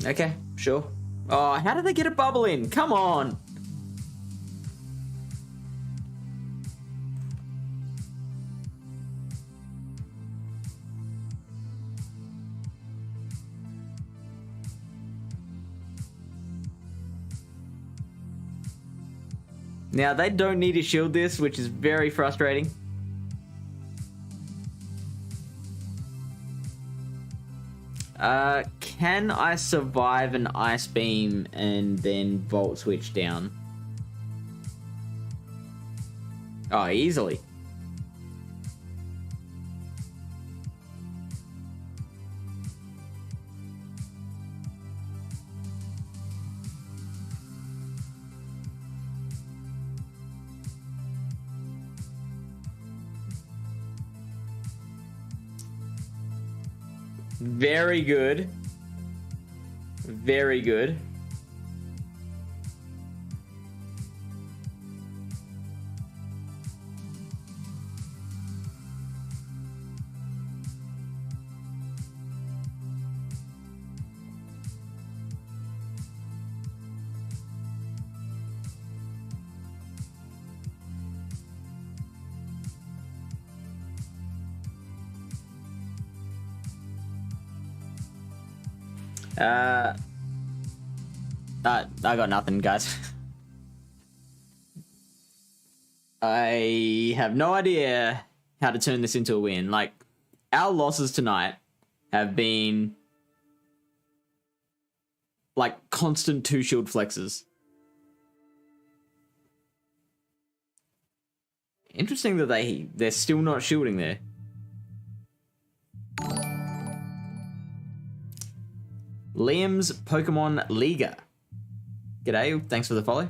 Okay, sure. Oh, how did they get a bubble in? Come on. Now, they don't need to shield this, which is very frustrating. Can I survive an ice beam and then volt switch down? Oh, easily. Very good. Very good. I got nothing, guys. I have no idea how to turn this into a win. Like, our losses tonight have been like constant 2 shield flexes. Interesting that they're still not shielding there. Liam's Pokemon Liga. G'day, thanks for the follow.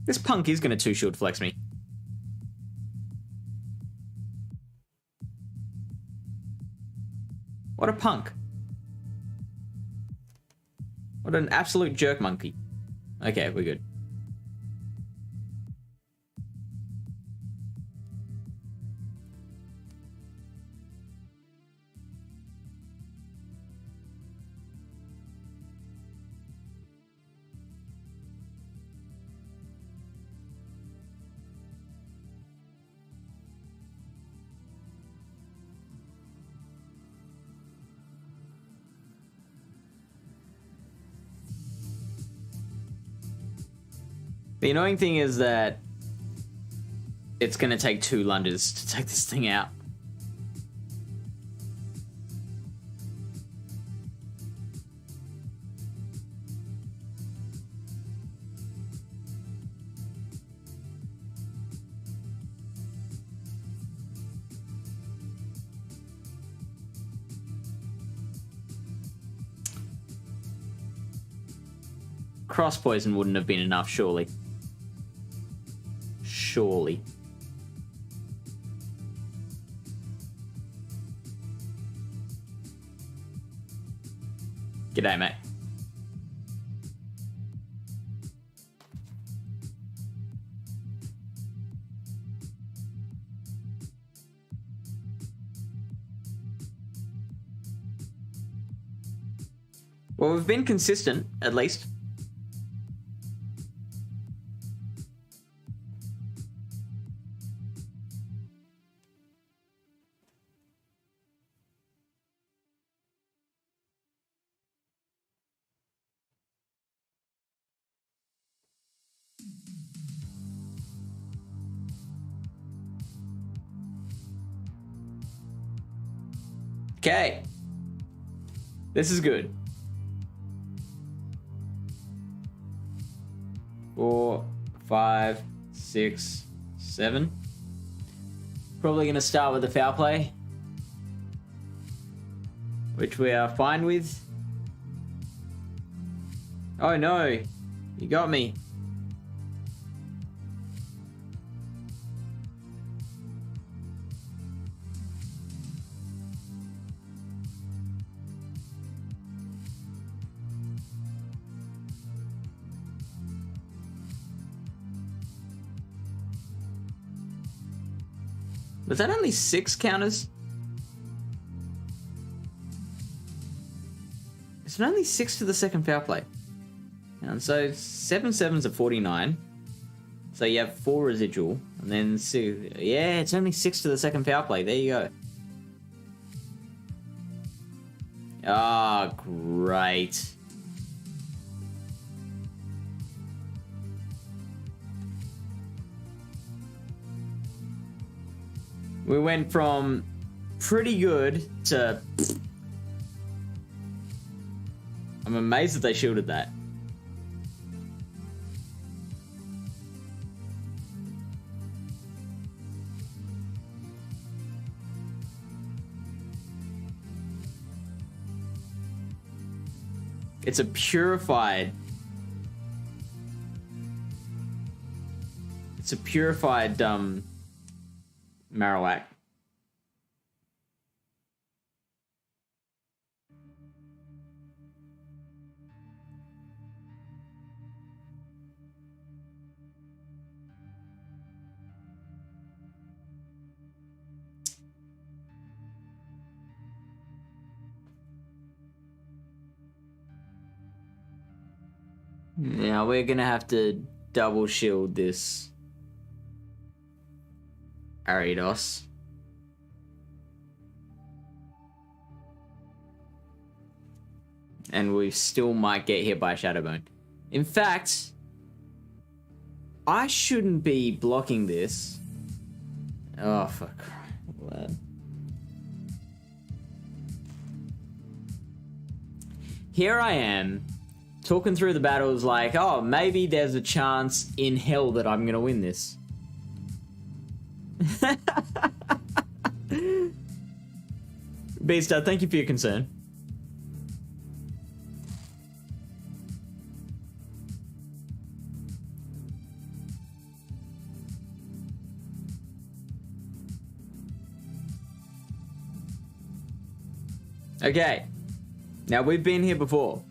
This punk is going to 2 shield flex me. What a punk. What an absolute jerk monkey. Okay, we're good. The annoying thing is that it's going to take 2 lunges to take this thing out. Cross poison wouldn't have been enough, surely. Surely. G'day, mate. Well, we've been consistent, at least. Okay. This is good. 4, 5, 6, 7. Probably going to start with the foul play, which we are fine with. Oh no, you got me. Was that only 6 counters? Is it only 6 to the second foul play? And so 7 sevens are 49. So you have 4 residual. And then, yeah, it's only 6 to the second foul play. There you go. Ah, great. We went from pretty good to... I'm amazed that they shielded that. It's a purified... Marowak. Now we're gonna have to double shield this Aridos. And we still might get hit by Shadowbone. In fact, I shouldn't be blocking this. Oh, for crying. Here I am, talking through the battles like, oh, maybe there's a chance in hell that I'm gonna win this. Beastar, thank you for your concern. Okay, now we've been here before.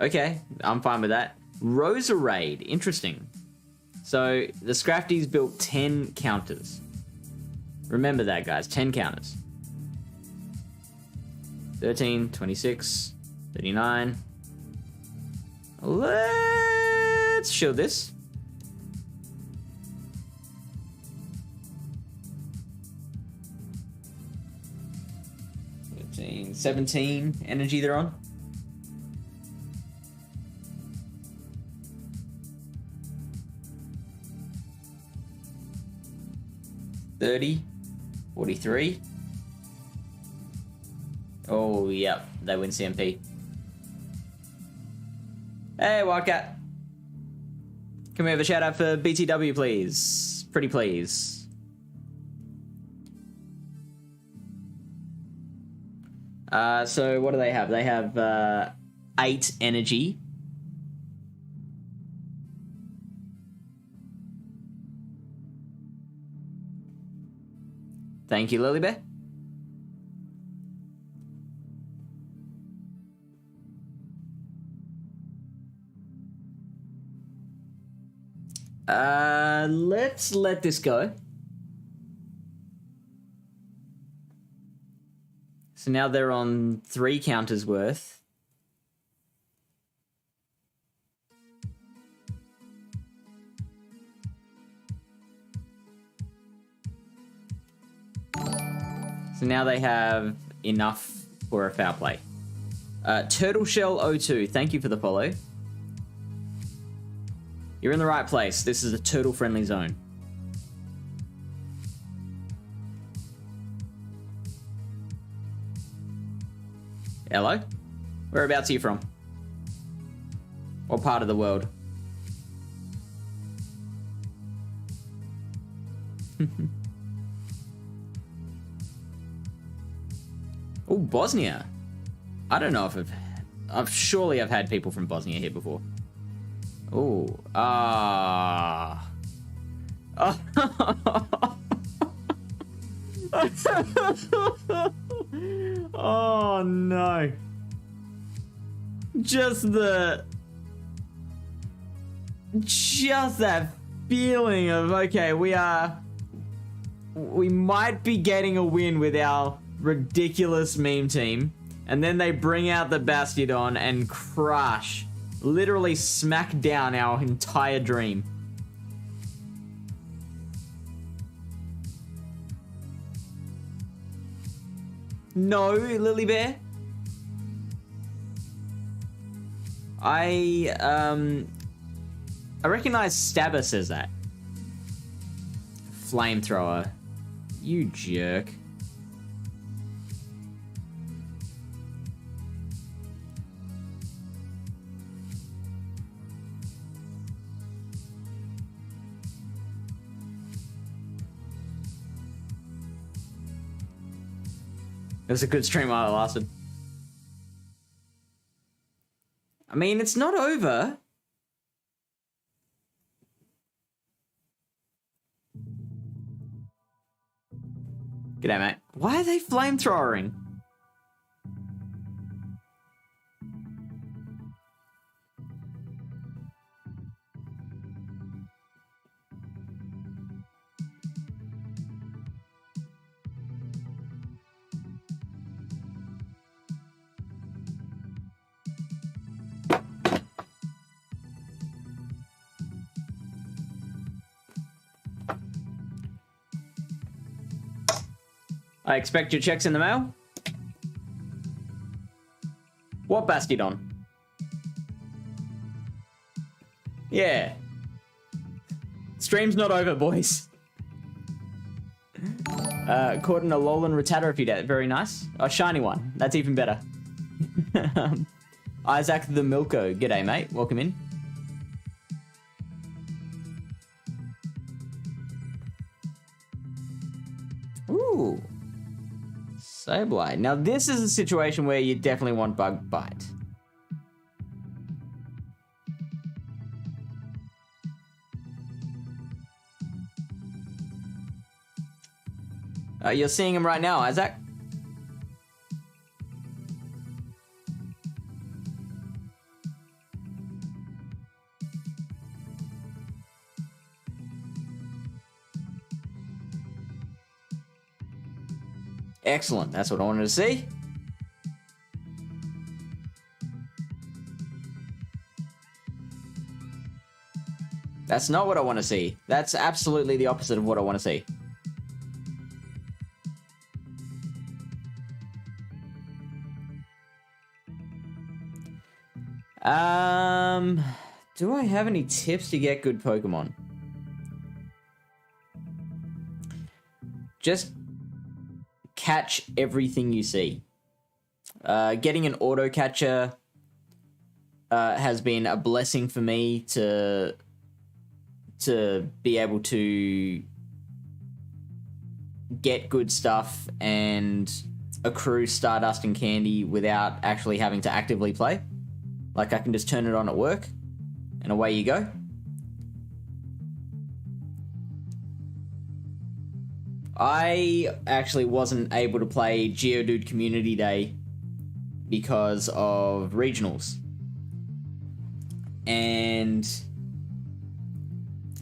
Okay, I'm fine with that. Rosa Raid, interesting. So the Scrafties built 10 counters. Remember that, guys, 10 counters. 13, 26, 39. Let's show this. $13, 17 energy they're on. $30, 43. Oh, yep, they win CMP. Hey, Wildcat. Can we have a shout out for BTW, please? Pretty please. So what do they have? They have 8 energy. Thank you, Lilybear. Let's let this go. So now they're on 3 counters worth. So now they have enough for a foul play. Turtle Shell 02, thank you for the follow. You're in the right place. This is a turtle-friendly zone. Hello? Whereabouts are you from? What part of the world? Oh, Bosnia. I don't know if I've surely had people from Bosnia here before. Oh, oh no. Just that feeling of, okay, we might be getting a win with our ridiculous meme team, and then they bring out the Bastiodon and crush, literally smack down our entire dream. No, Lily Bear. I recognize Stabber says that. Flamethrower. You jerk. It was a good stream while it lasted. I mean, it's not over. G'day, mate. Why are they flamethrowering? I expect your checks in the mail. What Bastiodon? Yeah. Stream's not over, boys. Caught in a Alolan Rattata a few days. Very nice. A shiny one. That's even better. Isaac the Milko. G'day, mate. Welcome in. Ooh. Sableye. Now this is a situation where you definitely want Bug Bite. You're seeing him right now, Isaac. Excellent, that's what I wanted to see. That's not what I want to see. That's absolutely the opposite of what I want to see. Do I have any tips to get good Pokemon? Just catch everything you see. Getting an auto catcher has been a blessing for me to be able to get good stuff and accrue Stardust and Candy without actually having to actively play. Like, I can just turn it on at work and away you go. I actually wasn't able to play Geodude Community Day because of regionals. And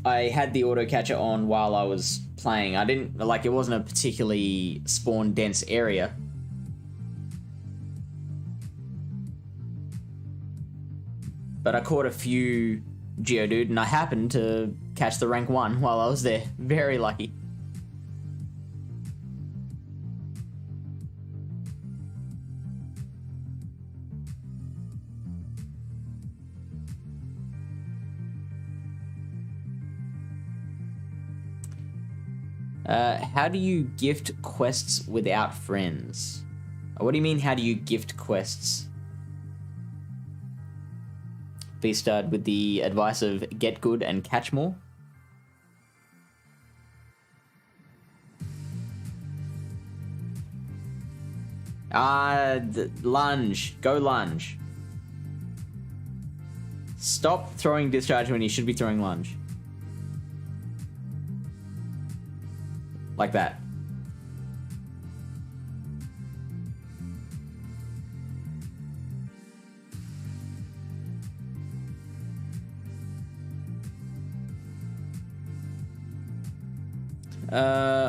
I had the auto catcher on while I was playing. I didn't, like, it wasn't a particularly spawn dense area. But I caught a few Geodude and I happened to catch the rank 1 while I was there. Very lucky. How do you gift quests without friends? What do you mean, how do you gift quests? Beastard with the advice of get good and catch more. Lunge. Go lunge. Stop throwing discharge when you should be throwing lunge. Like that.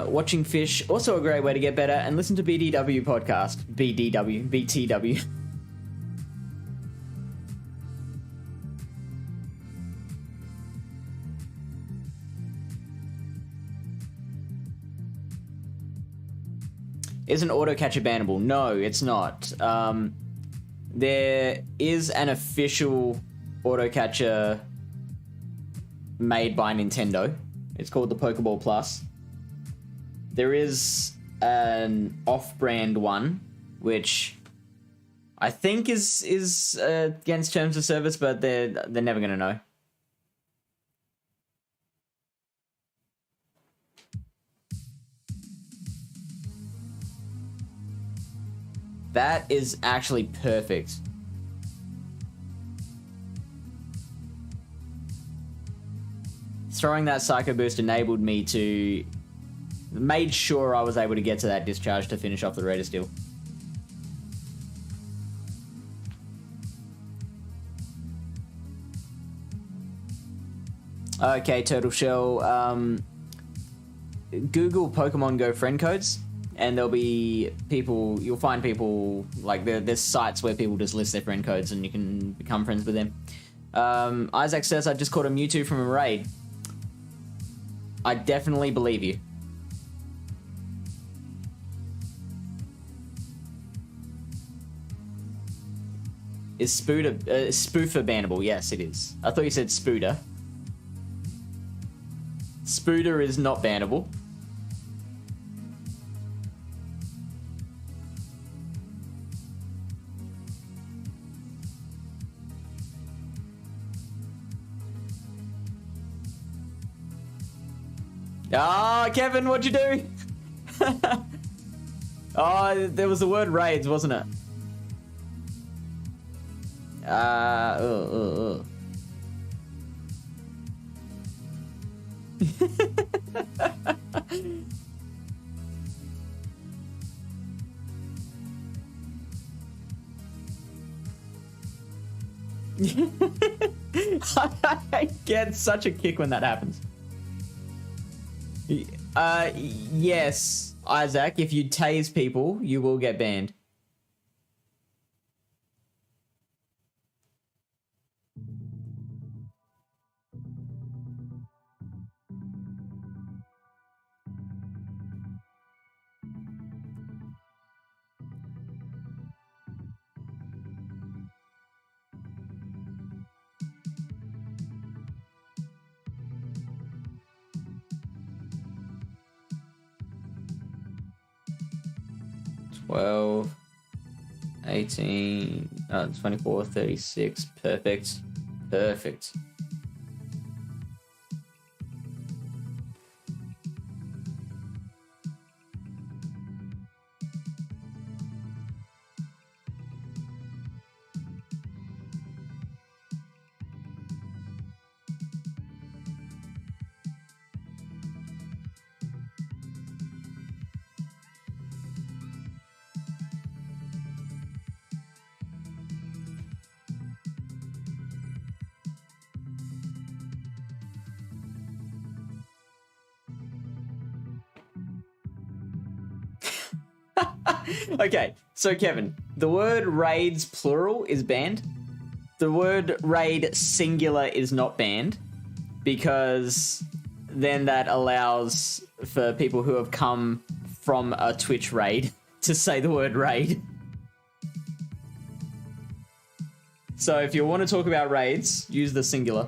Watching fish, also a great way to get better, and listen to BDW podcast. BTW. Isn't auto catcher bannable? No, it's not. There is an official auto catcher made by Nintendo. It's called the Pokeball Plus. There is an off-brand one, which I think is against terms of service, but they're never gonna know. That is actually perfect. Throwing that Psycho Boost enabled me to... made sure I was able to get to that discharge to finish off the Raider Steel. Okay, Turtle Shell. Google Pokemon Go friend codes, and there'll be people... you'll find people... like, there's sites where people just list their friend codes and you can become friends with them. Isaac says, I just caught a Mewtwo from a raid. I definitely believe you. Is Spooder... Spoofer bannable? Yes, it is. I thought you said Spooder. Spooder is not bannable. Ah, Kevin, what'd you do? Oh, there was the word raids, wasn't it? I get such a kick when that happens. Yes, Isaac, if you tase people, you will get banned. Well, 18, 24, 36, perfect. Perfect. Okay, so Kevin, the word raids plural is banned. The word raid singular is not banned, because then that allows for people who have come from a Twitch raid to say the word raid. So if you want to talk about raids, use the singular.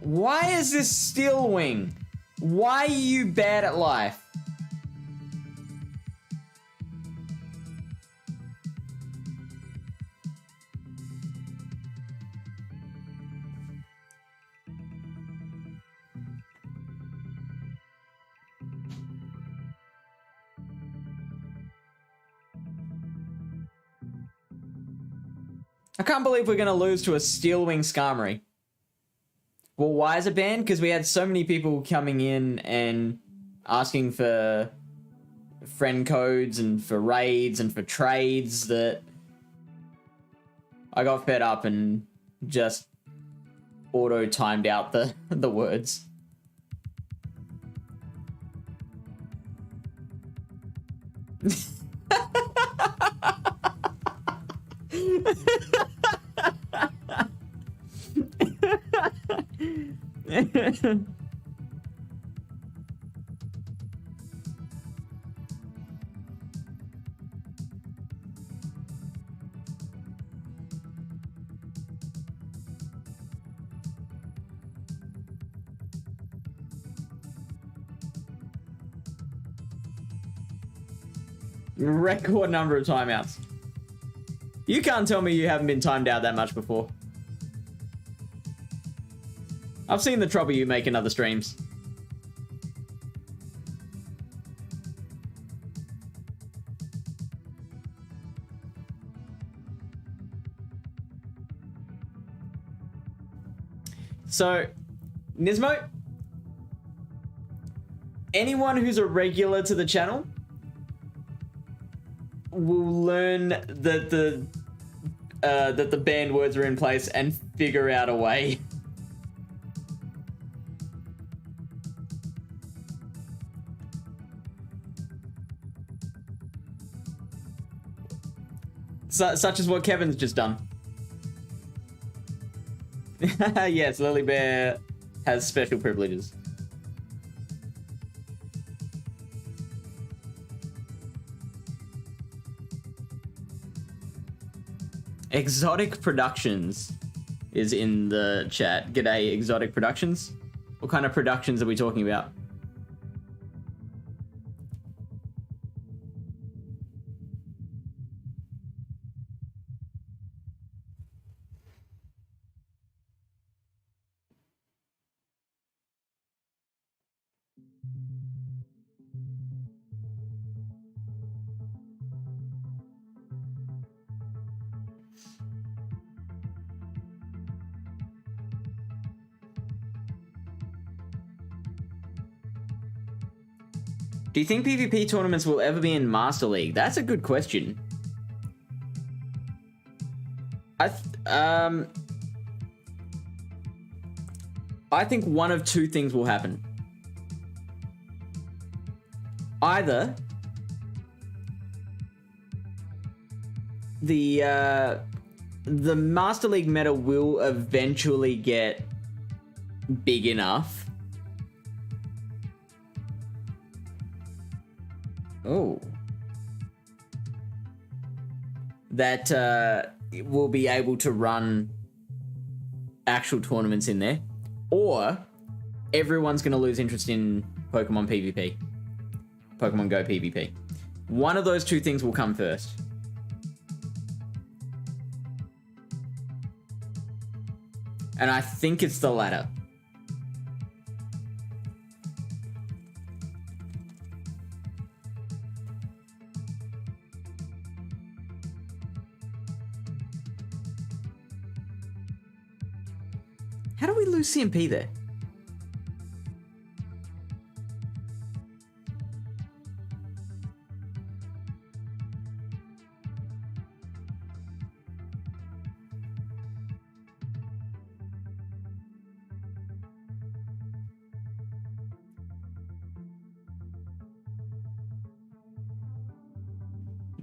Why is this Steel Wing? Why are you bad at life? I can't believe we're going to lose to a Steel Wing Skarmory. Well, why is it banned? Because we had so many people coming in and asking for friend codes and for raids and for trades that I got fed up and just auto-timed out the words. Record number of timeouts. You can't tell me you haven't been timed out that much before. I've seen the trouble you make in other streams. So, Nismo, anyone who's a regular to the channel will learn that the banned words are in place and figure out a way. Such as what Kevin's just done. Yes, Lily Bear has special privileges. Exotic Productions is in the chat. G'day, Exotic Productions. What kind of productions are we talking about? Do you think PvP tournaments will ever be in Master League? That's a good question. I think one of two things will happen. Either the Master League meta will eventually get big enough. Oh. That we'll be able to run actual tournaments in there. Or everyone's going to lose interest in Pokemon PvP. Pokemon Go PvP. One of those two things will come first. And I think it's the latter. How do we lose CMP there?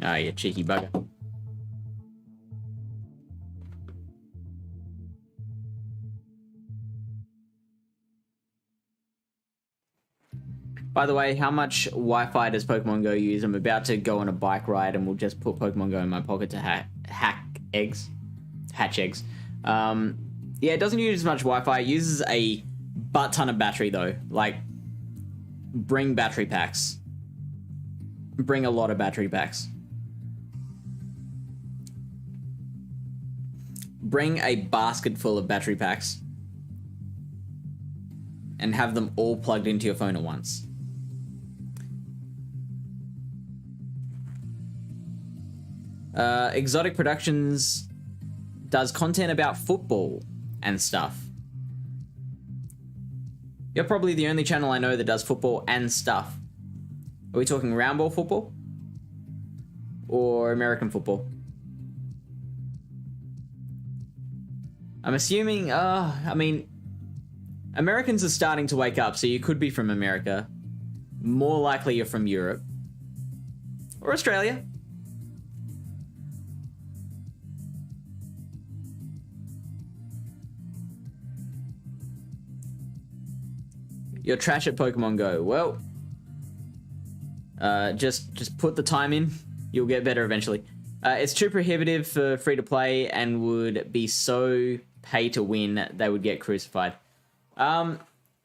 Ah, you cheeky bugger. By the way, how much Wi-Fi does Pokemon Go use? I'm about to go on a bike ride and we'll just put Pokemon Go in my pocket to hatch eggs. Yeah, it doesn't use as much Wi-Fi. It uses a butt ton of battery though. Like, bring battery packs. Bring a lot of battery packs. Bring a basket full of battery packs. And have them all plugged into your phone at once. Exotic Productions does content about football and stuff. You're probably the only channel I know that does football and stuff. Are we talking round ball football? Or American football? I'm assuming, I mean, Americans are starting to wake up, so you could be from America. More likely you're from Europe. Or Australia. You're trash at Pokemon Go. Well, just put the time in. You'll get better eventually. It's too prohibitive for free to play and would be so pay to win they would get crucified. I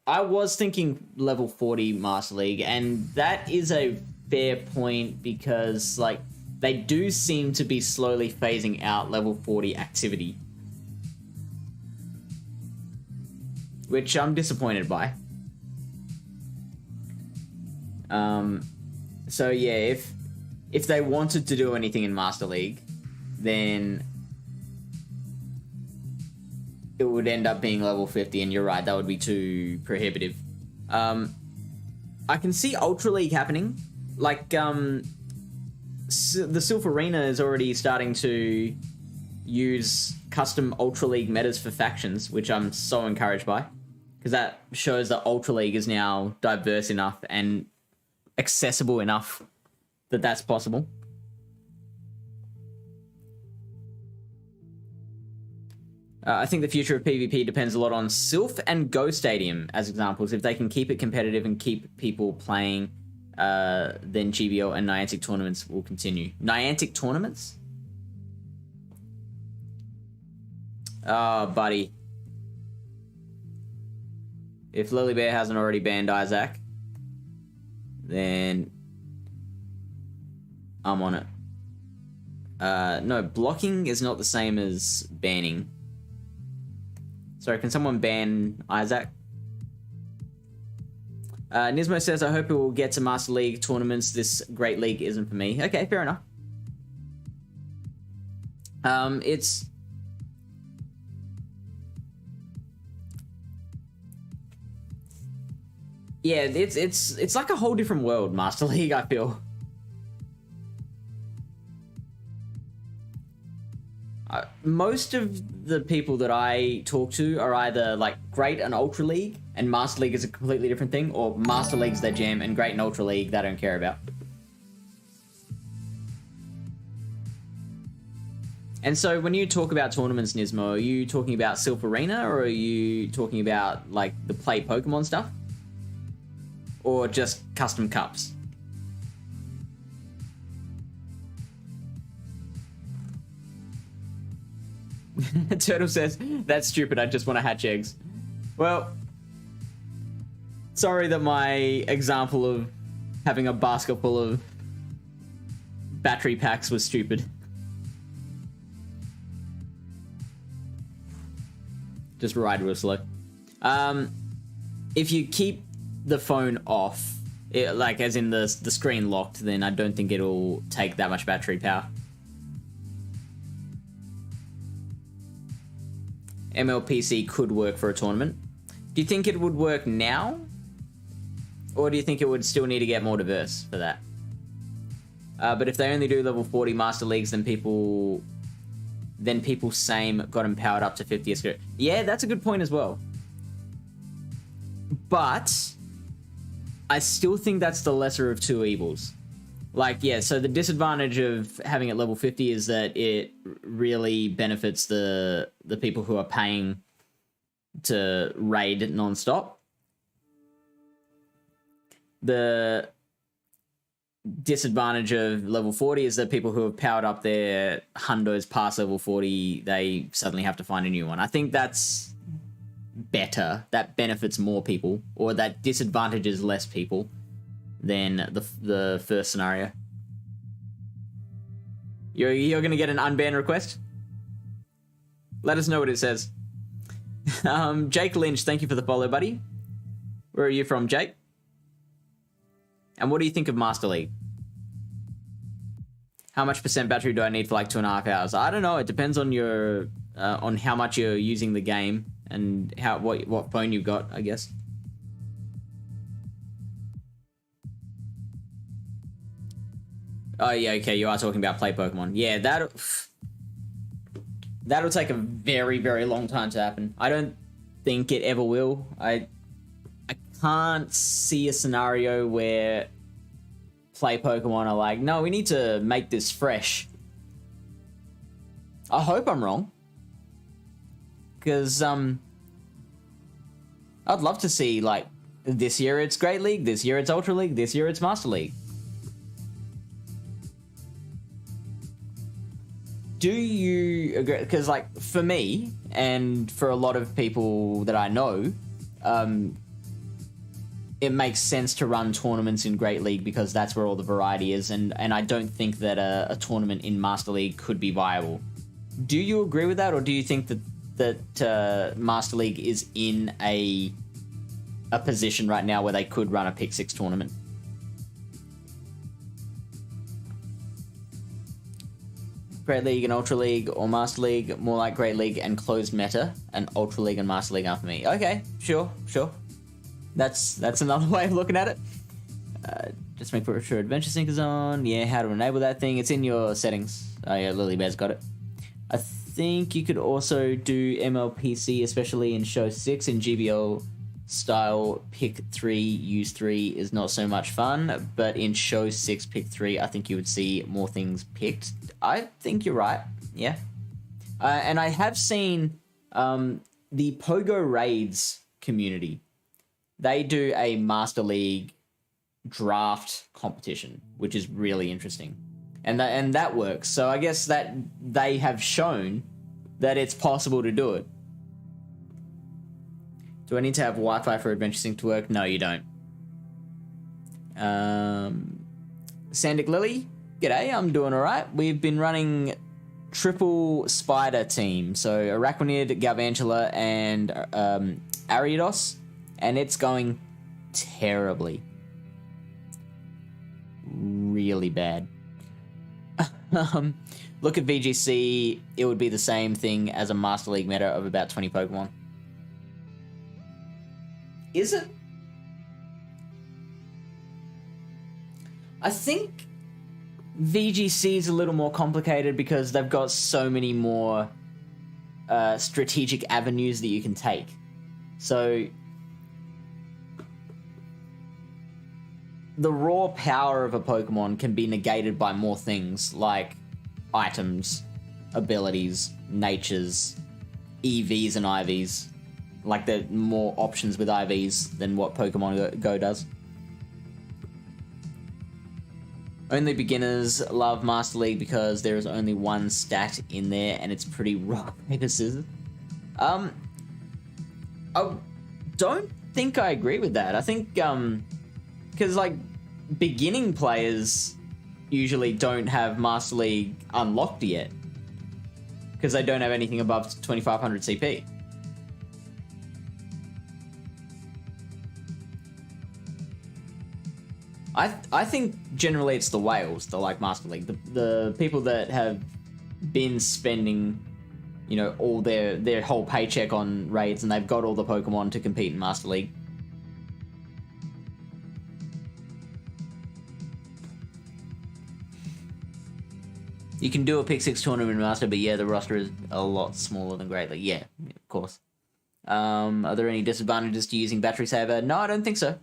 was thinking level 40 Master League, and that is a fair point because, like, they do seem to be slowly phasing out level 40 activity, which I'm disappointed by. So yeah, if they wanted to do anything in Master League, then it would end up being level 50, and you're right, that would be too prohibitive. I can see Ultra League happening. Like, the Silph Arena is already starting to use custom Ultra League metas for factions, which I'm so encouraged by, because that shows that Ultra League is now diverse enough and accessible enough that that's possible. I think the future of PvP depends a lot on Silph and Go Stadium as examples. If they can keep it competitive and keep people playing, then GBL and Niantic tournaments will continue. Niantic tournaments? Oh, buddy. If Lily Bear hasn't already banned Isaac, then I'm on it. No, blocking is not the same as banning. Sorry, can someone ban Isaac? Nismo says, I hope it will get to Master League tournaments. This great league isn't for me. Okay, fair enough. It's... Yeah, it's like a whole different world, Master League, I feel. Most of the people that I talk to are either like Great and Ultra League, and Master League is a completely different thing, or Master League's their jam, and Great and Ultra League they don't care about. And so when you talk about tournaments, Nismo, are you talking about Silph Arena, or are you talking about like the play Pokemon stuff? Or just custom cups? Turtle says, that's stupid, I just want to hatch eggs. Well, sorry that my example of having a basket full of battery packs was stupid. Just ride real slow. If you keep the phone off, like as in the screen locked, then I don't think it'll take that much battery power. MLPC could work for a tournament. Do you think it would work now? Or do you think it would still need to get more diverse for that? But if they only do level 40 Master Leagues, then people same got them powered up to 50th. Yeah, that's a good point as well. But I still think that's the lesser of two evils. Like, yeah, so the disadvantage of having it level 50 is that it really benefits the people who are paying to raid non-stop. The disadvantage of level 40 is that people who have powered up their hundos past level 40, they suddenly have to find a new one. I think that's better, that benefits more people, or that disadvantages less people than the first scenario. You're gonna get an unban request? Let us know what it says. Jake Lynch, thank you for the follow, buddy. Where are you from, Jake? And what do you think of Master League? How much % battery do I need for like 2.5 hours? I don't know. It depends on your on how much you're using the game and what phone you've got, I guess. Oh yeah, okay. You are talking about play Pokemon. Yeah, that'll take a very, very long time to happen. I don't think it ever will. I can't see a scenario where play Pokemon are like, no, we need to make this fresh. I hope I'm wrong. Because, I'd love to see, like, this year it's Great League, this year it's Ultra League, this year it's Master League. Do you agree? Because, like, for me, and for a lot of people that I know, it makes sense to run tournaments in Great League because that's where all the variety is, and I don't think that a tournament in Master League could be viable. Do you agree with that, or do you think that Master League is in a position right now where they could run a Pick 6 tournament? Great League and Ultra League, or Master League? More like Great League and closed meta, and Ultra League and Master League are for me. Okay, sure. That's another way of looking at it. Just make sure Adventure Sync is on. Yeah, how to enable that thing. It's in your settings. Oh yeah, Lily Bear's got it. I think you could also do MLPC, especially in Show 6 in GBL style. Pick 3, use 3 is not so much fun, but in Show 6, Pick 3, I think you would see more things picked. I think you're right, yeah. And I have seen the Pogo Raids community. They do a Master League draft competition, which is really interesting. And that works. So I guess that they have shown that it's possible to do it. Do I need to have Wi-Fi for Adventure Sync to work? No, you don't. Sandic Lily, g'day, I'm doing alright. We've been running triple spider team. So Araquanid, Galvantula, and Ariados. And it's going terribly. Really bad. Look at VGC, it would be the same thing as a Master League meta of about 20 Pokemon. Is it? I think VGC is a little more complicated because they've got so many more strategic avenues that you can take. So the raw power of a Pokemon can be negated by more things like items, abilities, natures, EVs and IVs. Like there are more options with IVs than what Pokemon Go does. Only beginners love Master League because there is only one stat in there and it's pretty rock, paper, scissors. I don't think I agree with that. I think, because, like, beginning players usually don't have Master League unlocked yet. Because they don't have anything above 2500 CP. I think generally it's the whales that like Master League. The people that have been spending, you know, all their whole paycheck on raids and they've got all the Pokemon to compete in Master League. You can do a Pick 6 tournament in Master, but yeah, the roster is a lot smaller than Great League. Yeah, of course. Are there any disadvantages to using Battery Saver? No, I don't think so.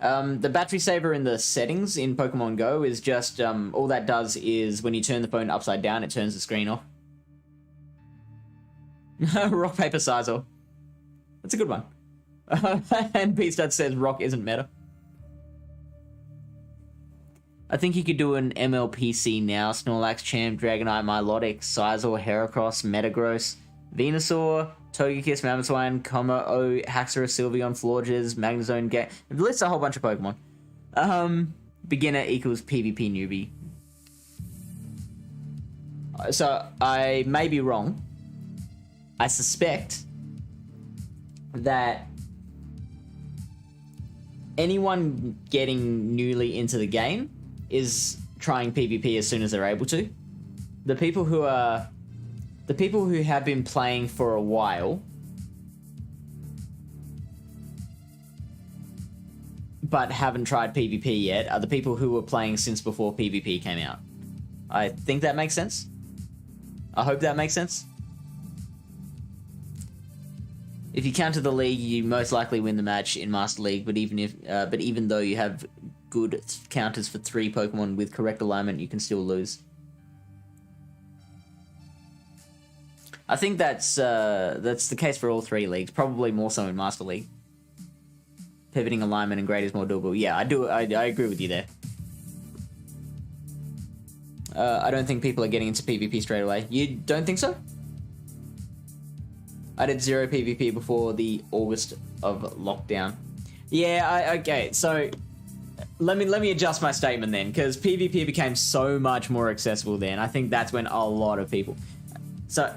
The Battery Saver in the settings in Pokemon Go is just, all that does is when you turn the phone upside down, it turns the screen off. Rock, paper, scissors. That's a good one. And P-Stud says rock isn't meta. I think you could do an MLPC now. Snorlax, Champ, Dragonite, Milotic, Scizor, Heracross, Metagross, Venusaur, Togekiss, Mamaclimbs, Como-O, Haxorus, Sylveon, Florges, Magnezone, It lists a whole bunch of Pokemon. Beginner equals PvP newbie. So, I may be wrong. I suspect that anyone getting newly into the game is trying PvP as soon as they're able to. The people who have been playing for a while but haven't tried PvP yet are the people who were playing since before PvP came out. I think that makes sense. I hope that makes sense. If you counter the league, you most likely win the match in Master League, but even though you have good counters for 3 Pokemon with correct alignment, you can still lose. I think that's the case for all 3 leagues, probably more so in Master League. Pivoting alignment and grade is more doable. Yeah, I agree with you there. I don't think people are getting into PvP straight away. You don't think so? I did 0 PvP before the August of lockdown. Yeah, okay, so let me adjust my statement then, because PvP became so much more accessible then. I think that's when a lot of people... So,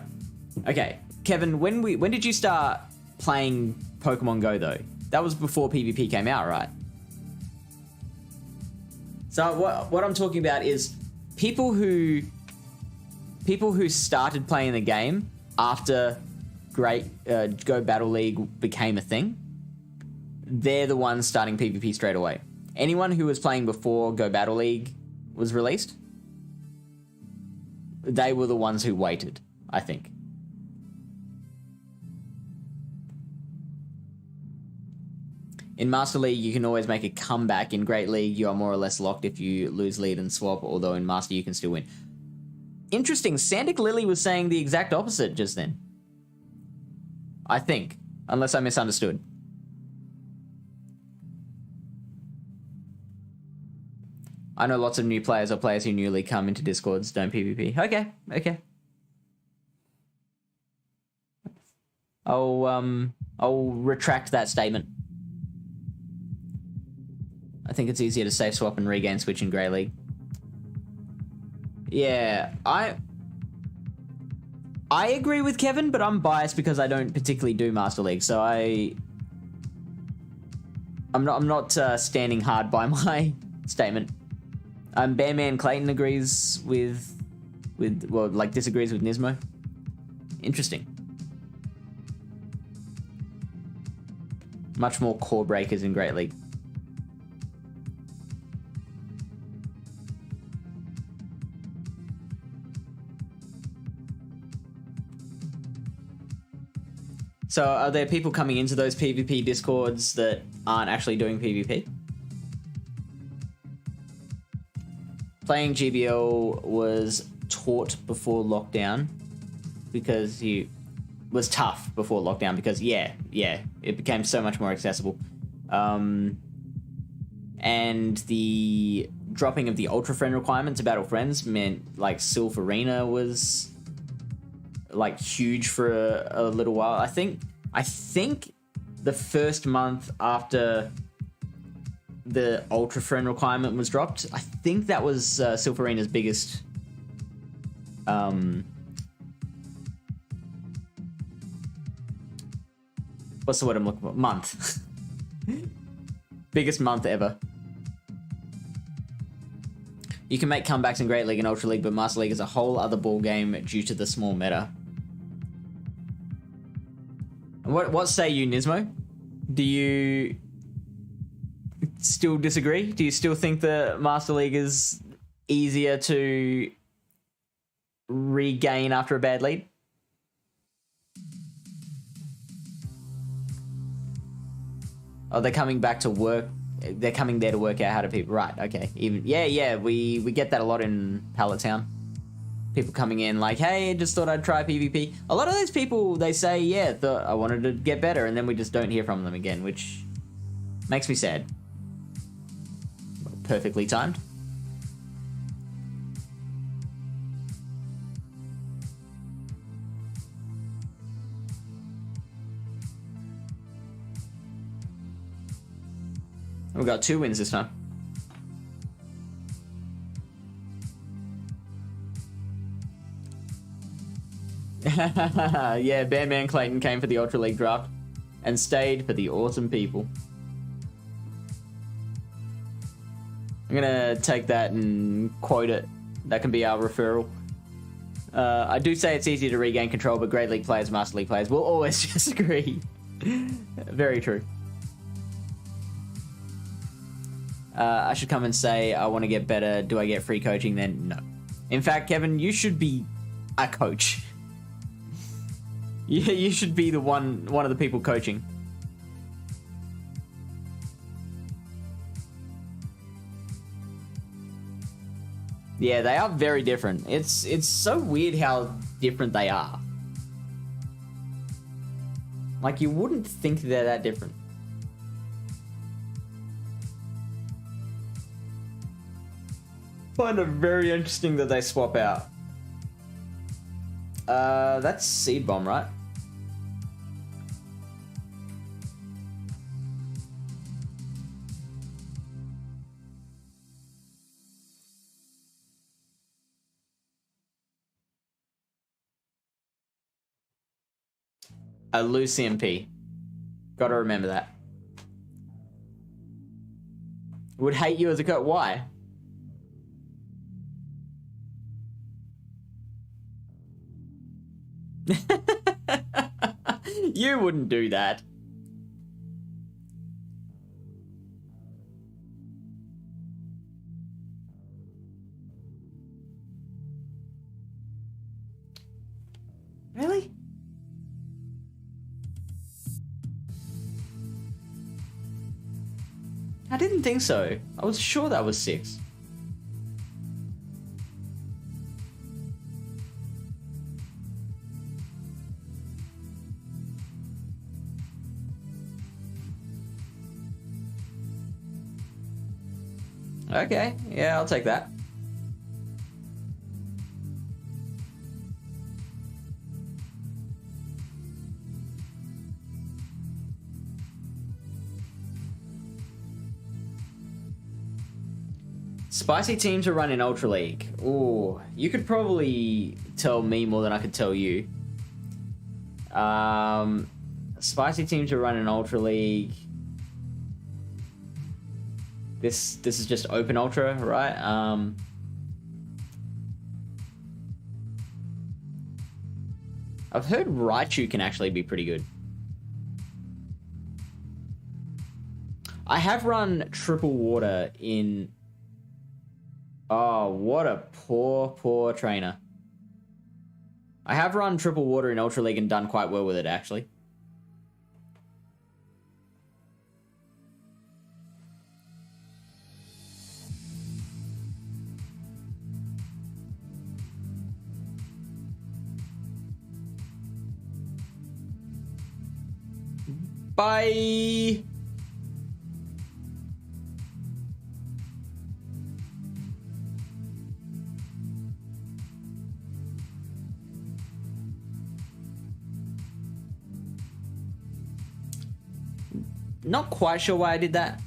okay, Kevin, when did you start playing Pokemon Go though? That was before PvP came out, right? So what I'm talking about is people who started playing the game after Go Battle League became a thing. They're the ones starting PvP straight away. Anyone who was playing before Go Battle League was released, they were the ones who waited, I think. In Master League, you can always make a comeback. In Great League, you are more or less locked if you lose lead and swap, although in Master you can still win. Interesting. Sandic Lily was saying the exact opposite just then. I think. Unless I misunderstood. I know lots of new players or players who newly come into Discords don't PvP. Okay. I'll retract that statement. I think it's easier to safe swap and regain switch in Grey League. Yeah, I agree with Kevin, but I'm biased because I don't particularly do Master League, so I'm not standing hard by my statement. Bearman Clayton agrees disagrees with Nismo. Interesting. Much more core breakers in Great League. So are there people coming into those PvP Discords that aren't actually doing PvP? Playing GBL was taught before lockdown because was tough before lockdown because it became so much more accessible. And the dropping of the Ultra Friend requirement to Battle Friends meant like Silpharina was like huge for a little while. I think the first month after the Ultra Friend requirement was dropped, I think that was Silpharina's biggest what's the word I'm looking for? Month. Biggest month ever. You can make comebacks in Great League and Ultra League, but Master League is a whole other ball game due to the small meta. What say you, Nismo? Do you still disagree? Do you still think the Master League is easier to regain after a bad lead? Oh, they're coming back to work. They're coming there to work out how to people. Right, okay. We get that a lot in Pallet Town. People coming in like, hey, just thought I'd try PvP. A lot of those people, they say, yeah, I wanted to get better, and then we just don't hear from them again, which makes me sad. Perfectly timed. We got 2 wins this time. Yeah, Bearman Clayton came for the Ultra League draft and stayed for the awesome people. I'm gonna take that and quote it. That can be our referral. I do say it's easy to regain control, but Great League players, Master League players will always disagree. Very true. I should come and say I want to get better. Do I get free coaching then? No. In fact, Kevin, you should be a coach. Yeah, you should be the one of the people coaching. Yeah, they are very different. It's so weird how different they are. Like, you wouldn't think they're that different. Find it very interesting that they swap out. That's Seed Bomb, right? A loose CMP. Gotta remember that. Would hate you as a coach. Why? You wouldn't do that. Really? I didn't think so. I was sure that was 6. Okay, yeah, I'll take that. Spicy teams are run in Ultra League. Ooh, you could probably tell me more than I could tell you. Spicy teams are run in Ultra League. This is just Open Ultra, right? I've heard Raichu can actually be pretty good. I have run Triple Water in... Oh, what a poor trainer. I have run Triple Water in Ultra League and done quite well with it, actually. Bye! Not quite sure why I did that.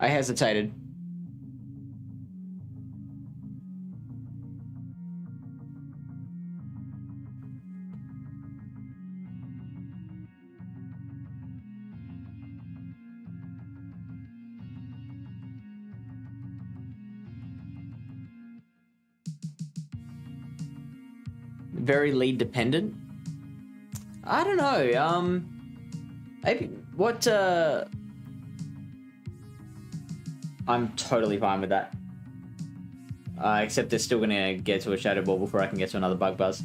I hesitated. Very lead dependent. I don't know. Maybe what? I'm totally fine with that. Except they're still gonna get to a Shadow Ball before I can get to another Bug Buzz.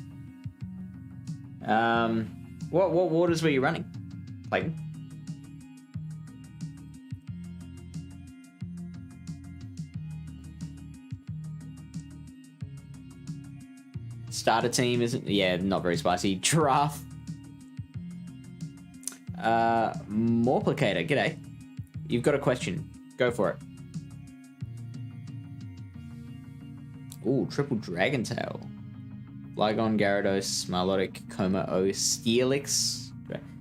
What waters were you running, Clayton? Starter team isn't... Yeah, not very spicy. Giraffe. Morplicator, g'day. You've got a question. Go for it. Ooh, triple dragon tail. Flygon, Gyarados, Milotic, Como-O, Steelix.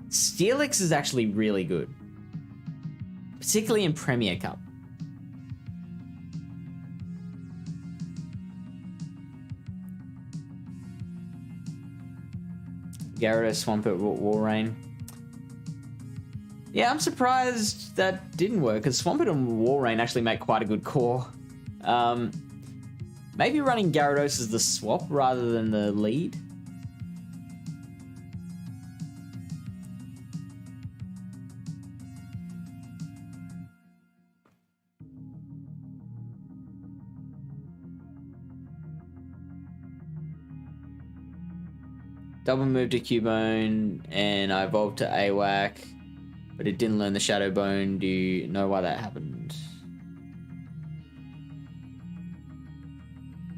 Steelix is actually really good. Particularly in Premier Cup. Gyarados, Swampert, Walrein. Yeah, I'm surprised that didn't work, because Swampert and Walrein actually make quite a good core. Maybe running Gyarados as the swap rather than the lead. Double move to Cubone, and I evolved to AWAC, but it didn't learn the Shadow Bone. Do you know why that happened?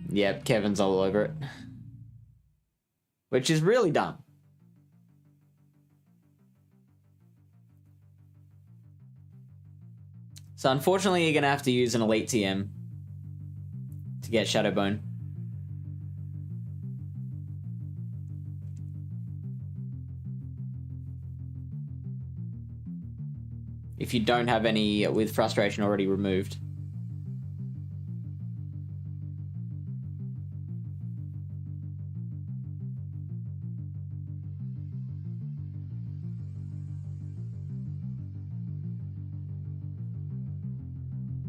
Yep, Kevin's all over it. Which is really dumb. So unfortunately, you're going to have to use an Elite TM to get Shadow Bone. If you don't have any with Frustration already removed.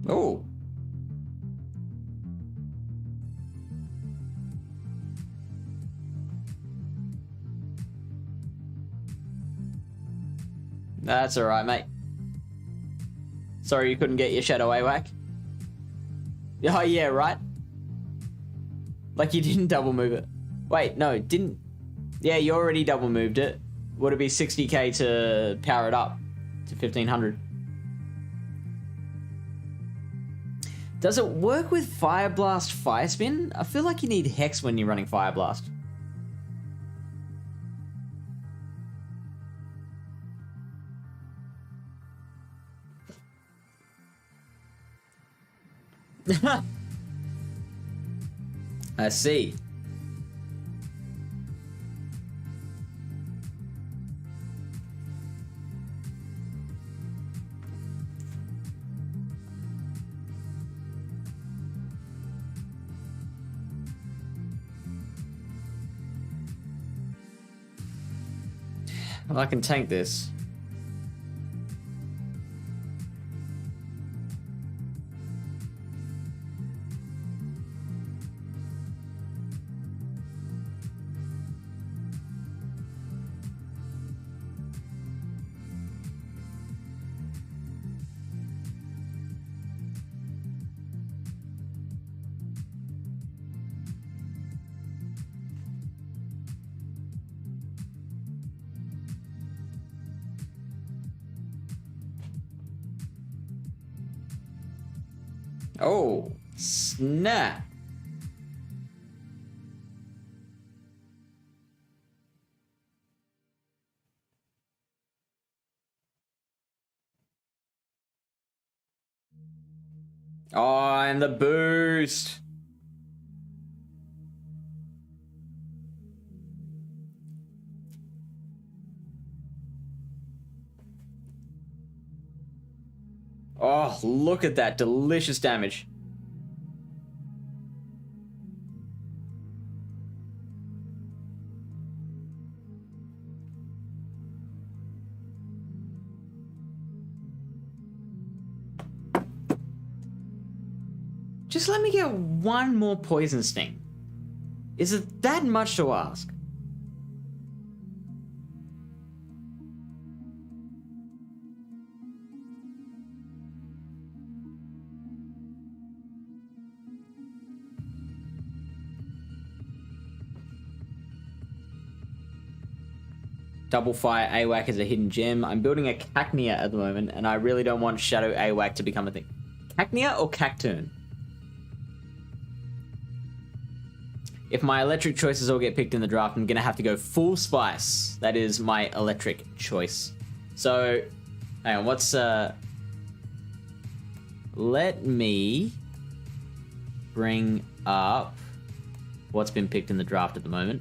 Oh. That's alright, mate. Sorry you couldn't get your Shadow AWAC. Oh yeah, right? Like you didn't double move it. Wait, no, didn't... Yeah, you already double moved it. Would it be 60k to power it up to 1500? Does it work with Fire Blast, Fire Spin? I feel like you need Hex when you're running Fire Blast. I see. Well, I can tank this. Oh, snap. Oh, and the boost. Oh, look at that delicious damage. Just let me get one more Poison Sting. Is it that much to ask? Double Fire AWAC is a hidden gem. I'm building a Cacnea at the moment, and I really don't want Shadow AWAC to become a thing. Cacnea or Cacturn? if my electric choices all get picked in the draft, I'm going to have to go full spice. That is my electric choice. So, hang on, what's... Let me bring up what's been picked in the draft at the moment.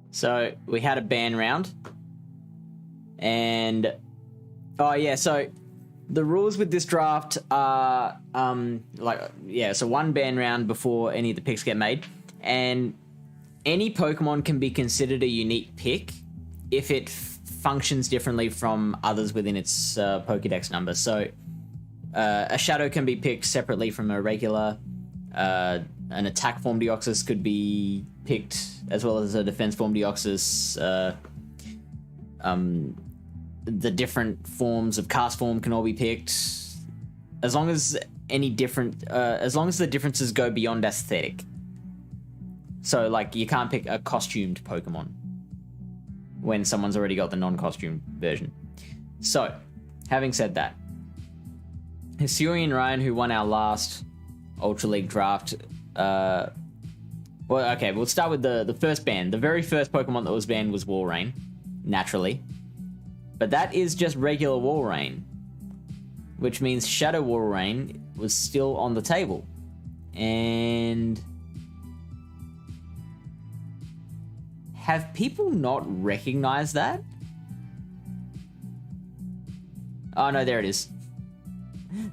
So we had a ban round, and so the rules with this draft are so one ban round before any of the picks get made, and any Pokemon can be considered a unique pick if it functions differently from others within its Pokedex number. So a Shadow can be picked separately from a regular. An attack form Deoxys could be picked as well as a defense form Deoxys. The different forms of cast form can all be picked, as long as as long as the differences go beyond aesthetic. So, like, you can't pick a costumed Pokemon when someone's already got the non-costumed version. So, having said that, HisuianRyan, who won our last Ultra League draft, we'll start with the first ban. The very first Pokemon that was banned was Walrein, naturally. But that is just regular Walrein, which means Shadow Walrein was still on the table. And have people not recognized that? Oh no, there it is.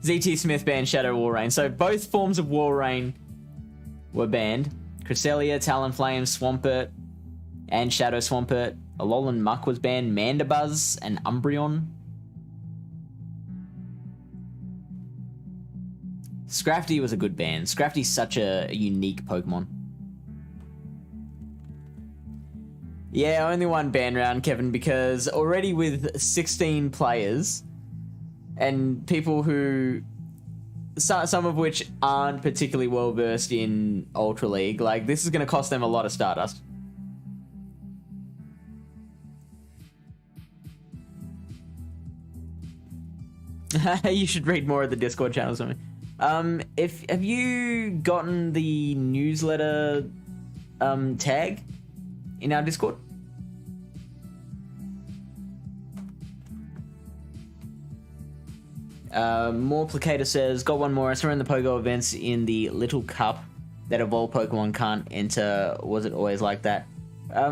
ZT Smith banned Shadow Walrein. So both forms of Walrein were banned. Cresselia, Talonflame, Swampert, and Shadow Swampert. Alolan Muck was banned. Mandibuzz and Umbreon. Scrafty was a good ban. Scrafty's such a unique Pokemon. Yeah, only one ban round, Kevin, because already with 16 players and people who... some of which aren't particularly well versed in Ultra League, like, this is going to cost them a lot of Stardust. You should read more of the Discord channel or something. Have you gotten the newsletter tag in our Discord? Morplicator says, got one more. I saw in the Pogo events in the Little Cup that evolved Pokemon can't enter. Was it always like that?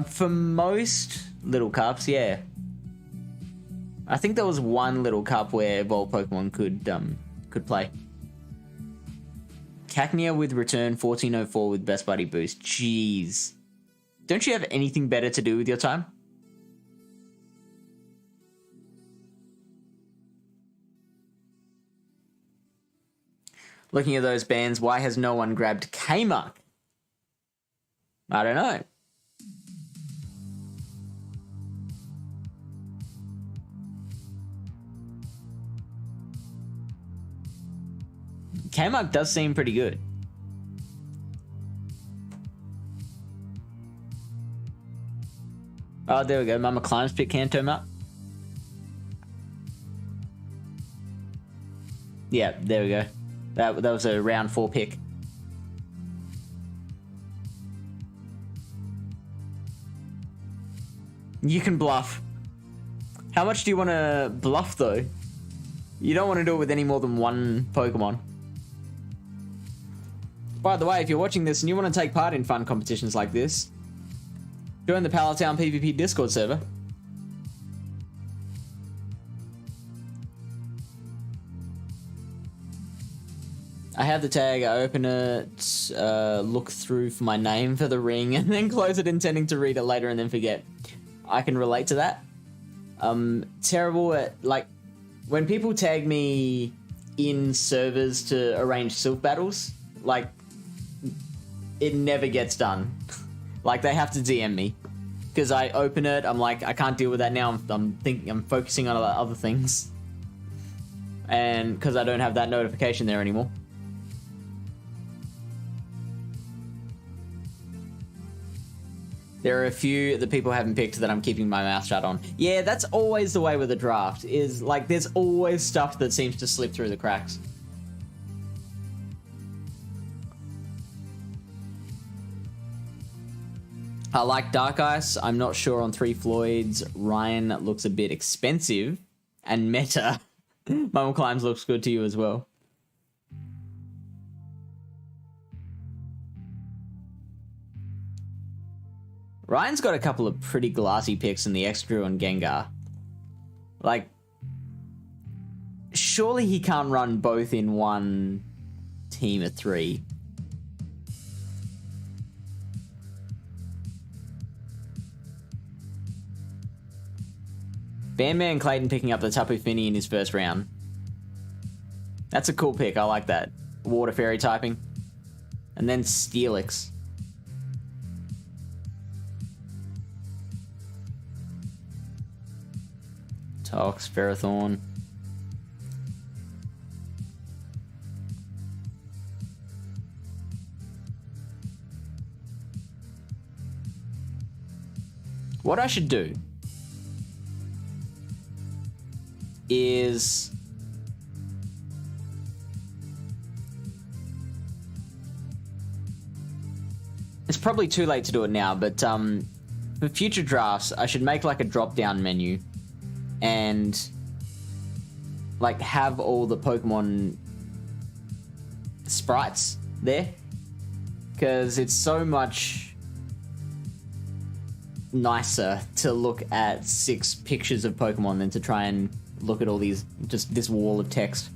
For most Little Cups, yeah. I think there was one Little Cup where evolved Pokemon could play. Cacnea with return, 1404 with Best Buddy boost. Jeez. Don't you have anything better to do with your time? Looking at those bans, why has no one grabbed K-Mark? I don't know. K-Mark does seem pretty good. Oh, there we go. Mamaclimbs pick Kanto up. Yeah, there we go. That was a round 4 pick. You can bluff. How much do you want to bluff, though? You don't want to do it with any more than one Pokemon. By the way, if you're watching this and you want to take part in fun competitions like this, join the Pallet PvP Discord server. I have the tag, I open it, look through for my name for the ring, and then close it intending to read it later and then forget. I can relate to that. Terrible at, like, when people tag me in servers to arrange Silph battles, like, it never gets done. Like, they have to DM me. Because I open it, I'm like, I can't deal with that now. I'm focusing on other things. And because I don't have that notification there anymore. There are a few that people haven't picked that I'm keeping my mouth shut on. Yeah, that's always the way with a draft, is like there's always stuff that seems to slip through the cracks. I like Dark Ice. I'm not sure on 3 Floyds. Ryan looks a bit expensive. And meta. Mamaclimbs looks good to you as well. Ryan's got a couple of pretty glassy picks in the Extru and Gengar. Like, surely he can't run both in one team of 3. Bandman Clayton picking up the Tapu Fini in his first round. That's a cool pick, I like that. Water Fairy typing. And then Steelix. Tox, Ferrothorn. What I should do is it's probably too late to do it now, but for future drafts, I should make like a drop-down menu and like have all the Pokemon sprites there, because it's so much nicer to look at 6 pictures of Pokemon than to try and look at all these, just this wall of text.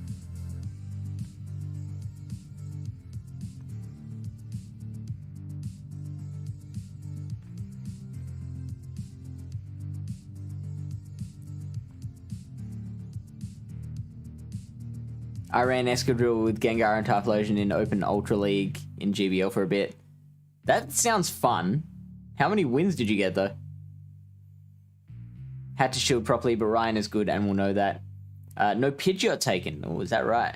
I ran Escadrille with Gengar and Typhlosion in Open Ultra League in GBL for a bit. That sounds fun. How many wins did you get, though? Had to shield properly, but Ryan is good and will know that. No Pidgeot taken. Oh, is that right?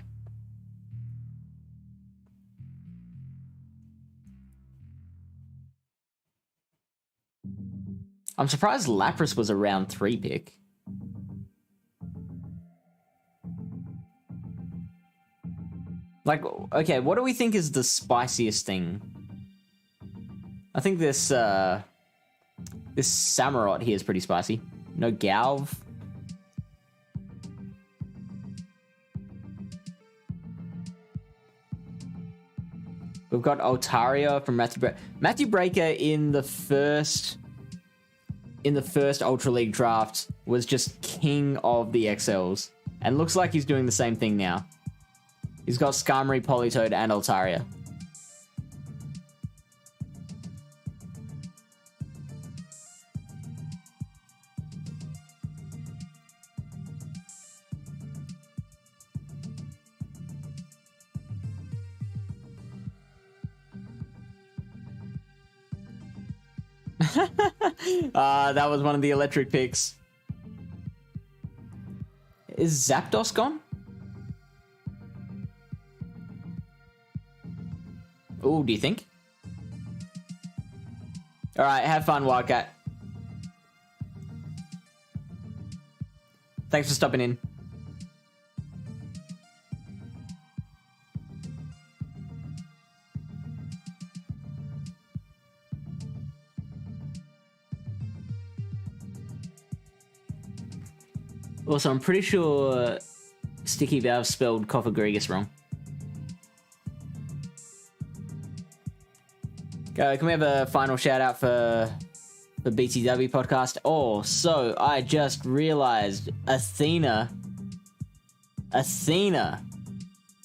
I'm surprised Lapras was a round 3 pick. Like, okay, what do we think is the spiciest thing? I think this Samurott here is pretty spicy. No Galv. We've got Altaria from Matthew Breaker. Matthew Breaker in the first Ultra League draft was just king of the XLs. And looks like he's doing the same thing now. He's got Skarmory, Politoed, and Altaria. That was one of the electric picks. Is Zapdos gone? Ooh, do you think? Alright, have fun, Wildcat. Thanks for stopping in. Also, I'm pretty sure Sticky Valve spelled Cofagrigus wrong. Can we have a final shout out for the BTW podcast? Oh, so I just realized Athena.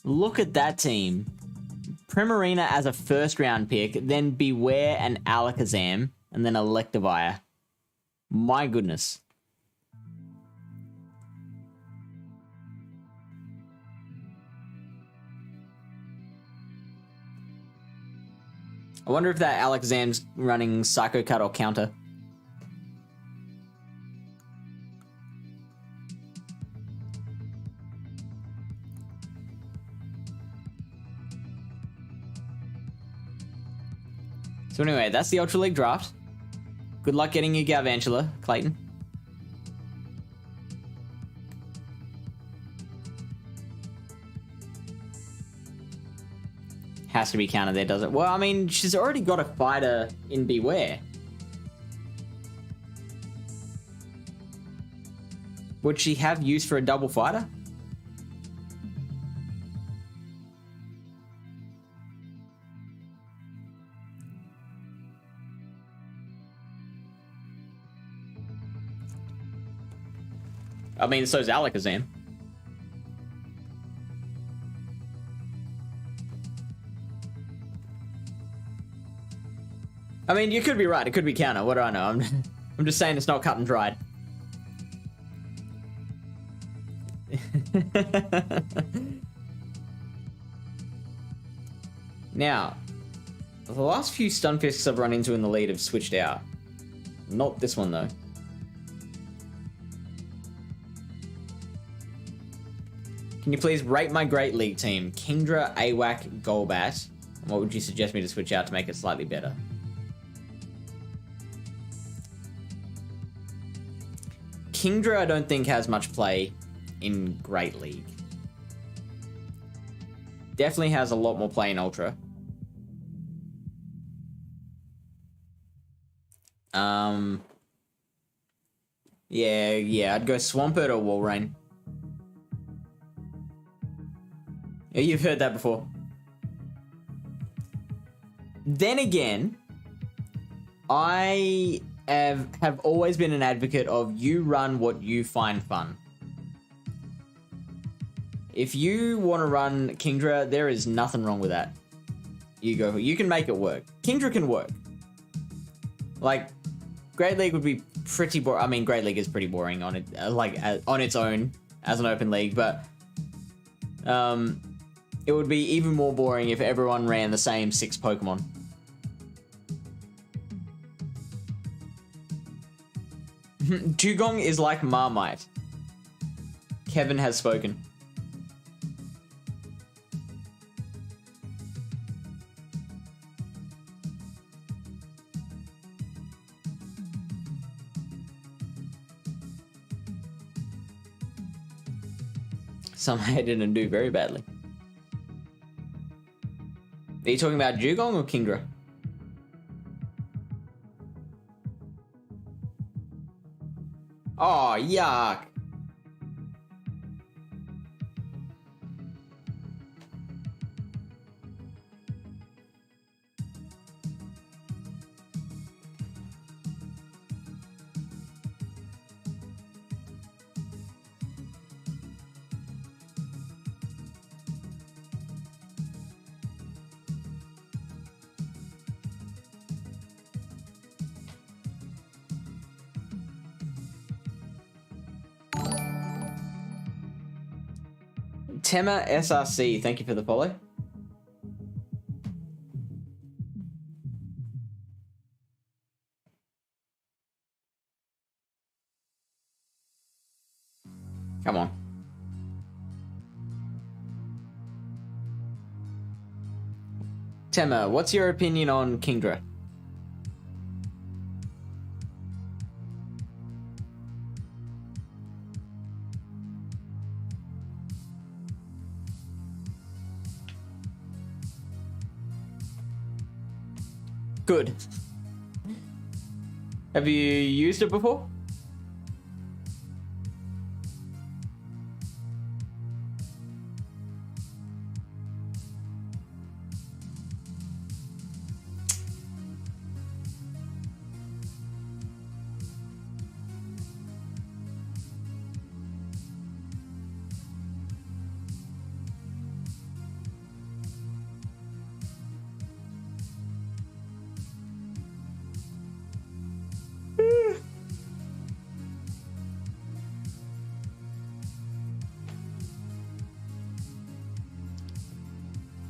Look at that team. Primarina as a first round pick, then Beware and Alakazam, and then Electivire. My goodness. I wonder if that Alakazam's running Psycho Cut or Counter. So anyway, that's the Ultra League draft. Good luck getting your Galvantula, Clayton. Has to be counter there, does it? Well, I mean, she's already got a fighter in Beware. Would she have use for a double fighter? I mean, so's Alakazam. I mean, you could be right. It could be counter. What do I know? I'm just saying it's not cut and dried. Now, the last few Stunfisks I've run into in the lead have switched out. Not this one, though. Can you please rate my Great League team? Kingdra, AWAC, Golbat. And what would you suggest me to switch out to make it slightly better? Kingdra, I don't think has much play in Great League. Definitely has a lot more play in Ultra. Yeah, I'd go Swampert or Walrein. Yeah, you've heard that before. Then again, I have always been an advocate of you run what you find fun. If you want to run Kingdra, there is nothing wrong with that. You go, you can make it work. Kingdra can work. Like, Great League would be pretty boring. I mean, Great League is pretty boring on it, on its own as an open league, but it would be even more boring if everyone ran the same 6 Pokemon. Dugong is like Marmite. Kevin has spoken. Some hated and do very badly. Are you talking about Dugong or Kingdra? Oh, yuck. Tema SRC, thank you for the follow. Come on. Tema, what's your opinion on Kingdra? Good. Have you used it before?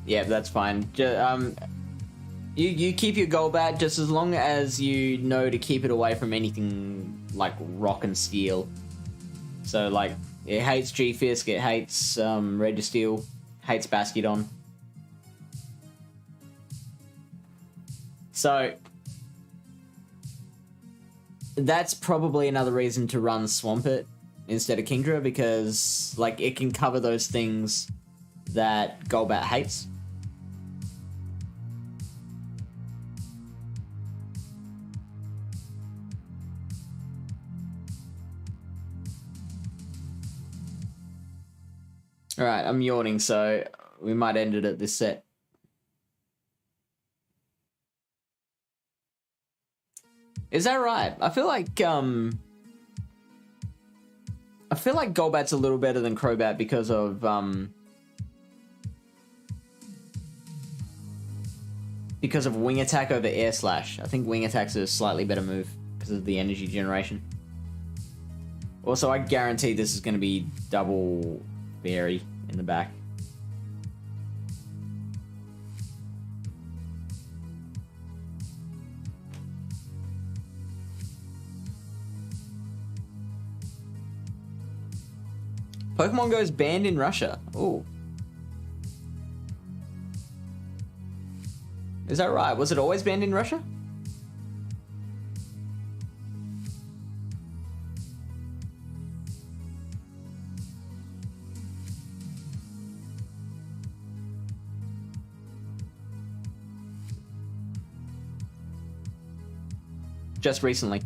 Yeah, that's fine. You keep your Golbat just as long as you know to keep it away from anything like rock and steel. So like it hates G-Fisk, it hates Registeel, hates Bastiodon. So that's probably another reason to run Swampert instead of Kingdra, because like it can cover those things that Golbat hates. Alright, I'm yawning, so we might end it at this set. Is that right? I feel like Golbat's a little better than Crobat because of Wing Attack over Air Slash. I think Wing Attack's a slightly better move because of the energy generation. Also, I guarantee this is going to be double Fairy in the back. Pokemon Go is banned in Russia. Ooh. Is that right? Was it always banned in Russia? Just recently.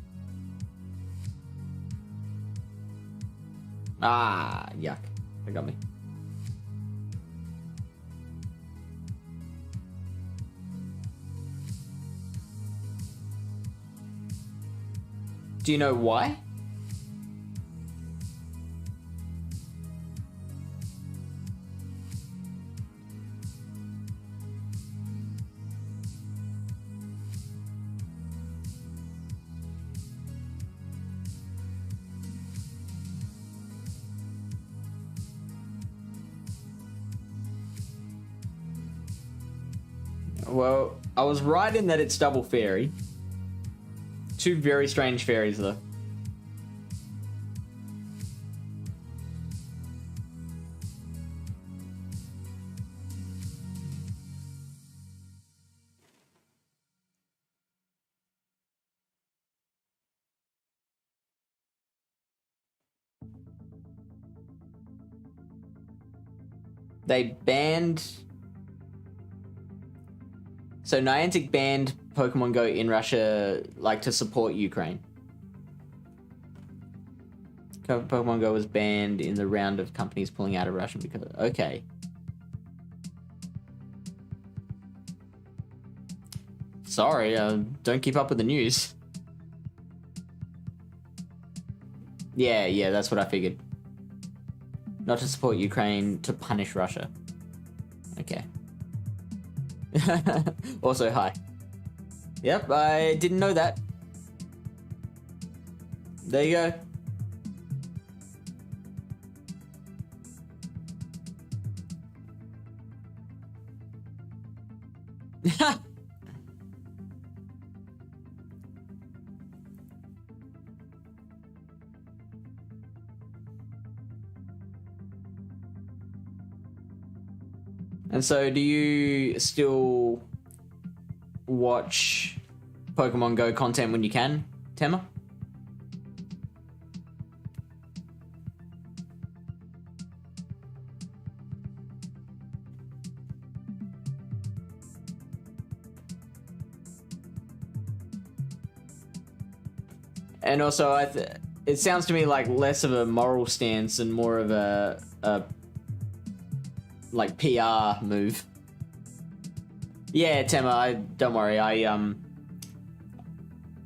Ah, yuck. That got me. Do you know why? Well, I was right in that it's double fairy. Two very strange fairies, though. They banned... So Niantic banned Pokemon Go in Russia, like, to support Ukraine. Pokemon Go was banned in the round of companies pulling out of Russia because... Okay. Sorry, don't keep up with the news. Yeah, that's what I figured. Not to support Ukraine, to punish Russia. Okay. Also, hi. Yep, I didn't know that. There you go. And so, do you still watch Pokemon Go content when you can, Tema? And also, it sounds to me like less of a moral stance and more of a like PR move. Yeah, Tema, don't worry. I'm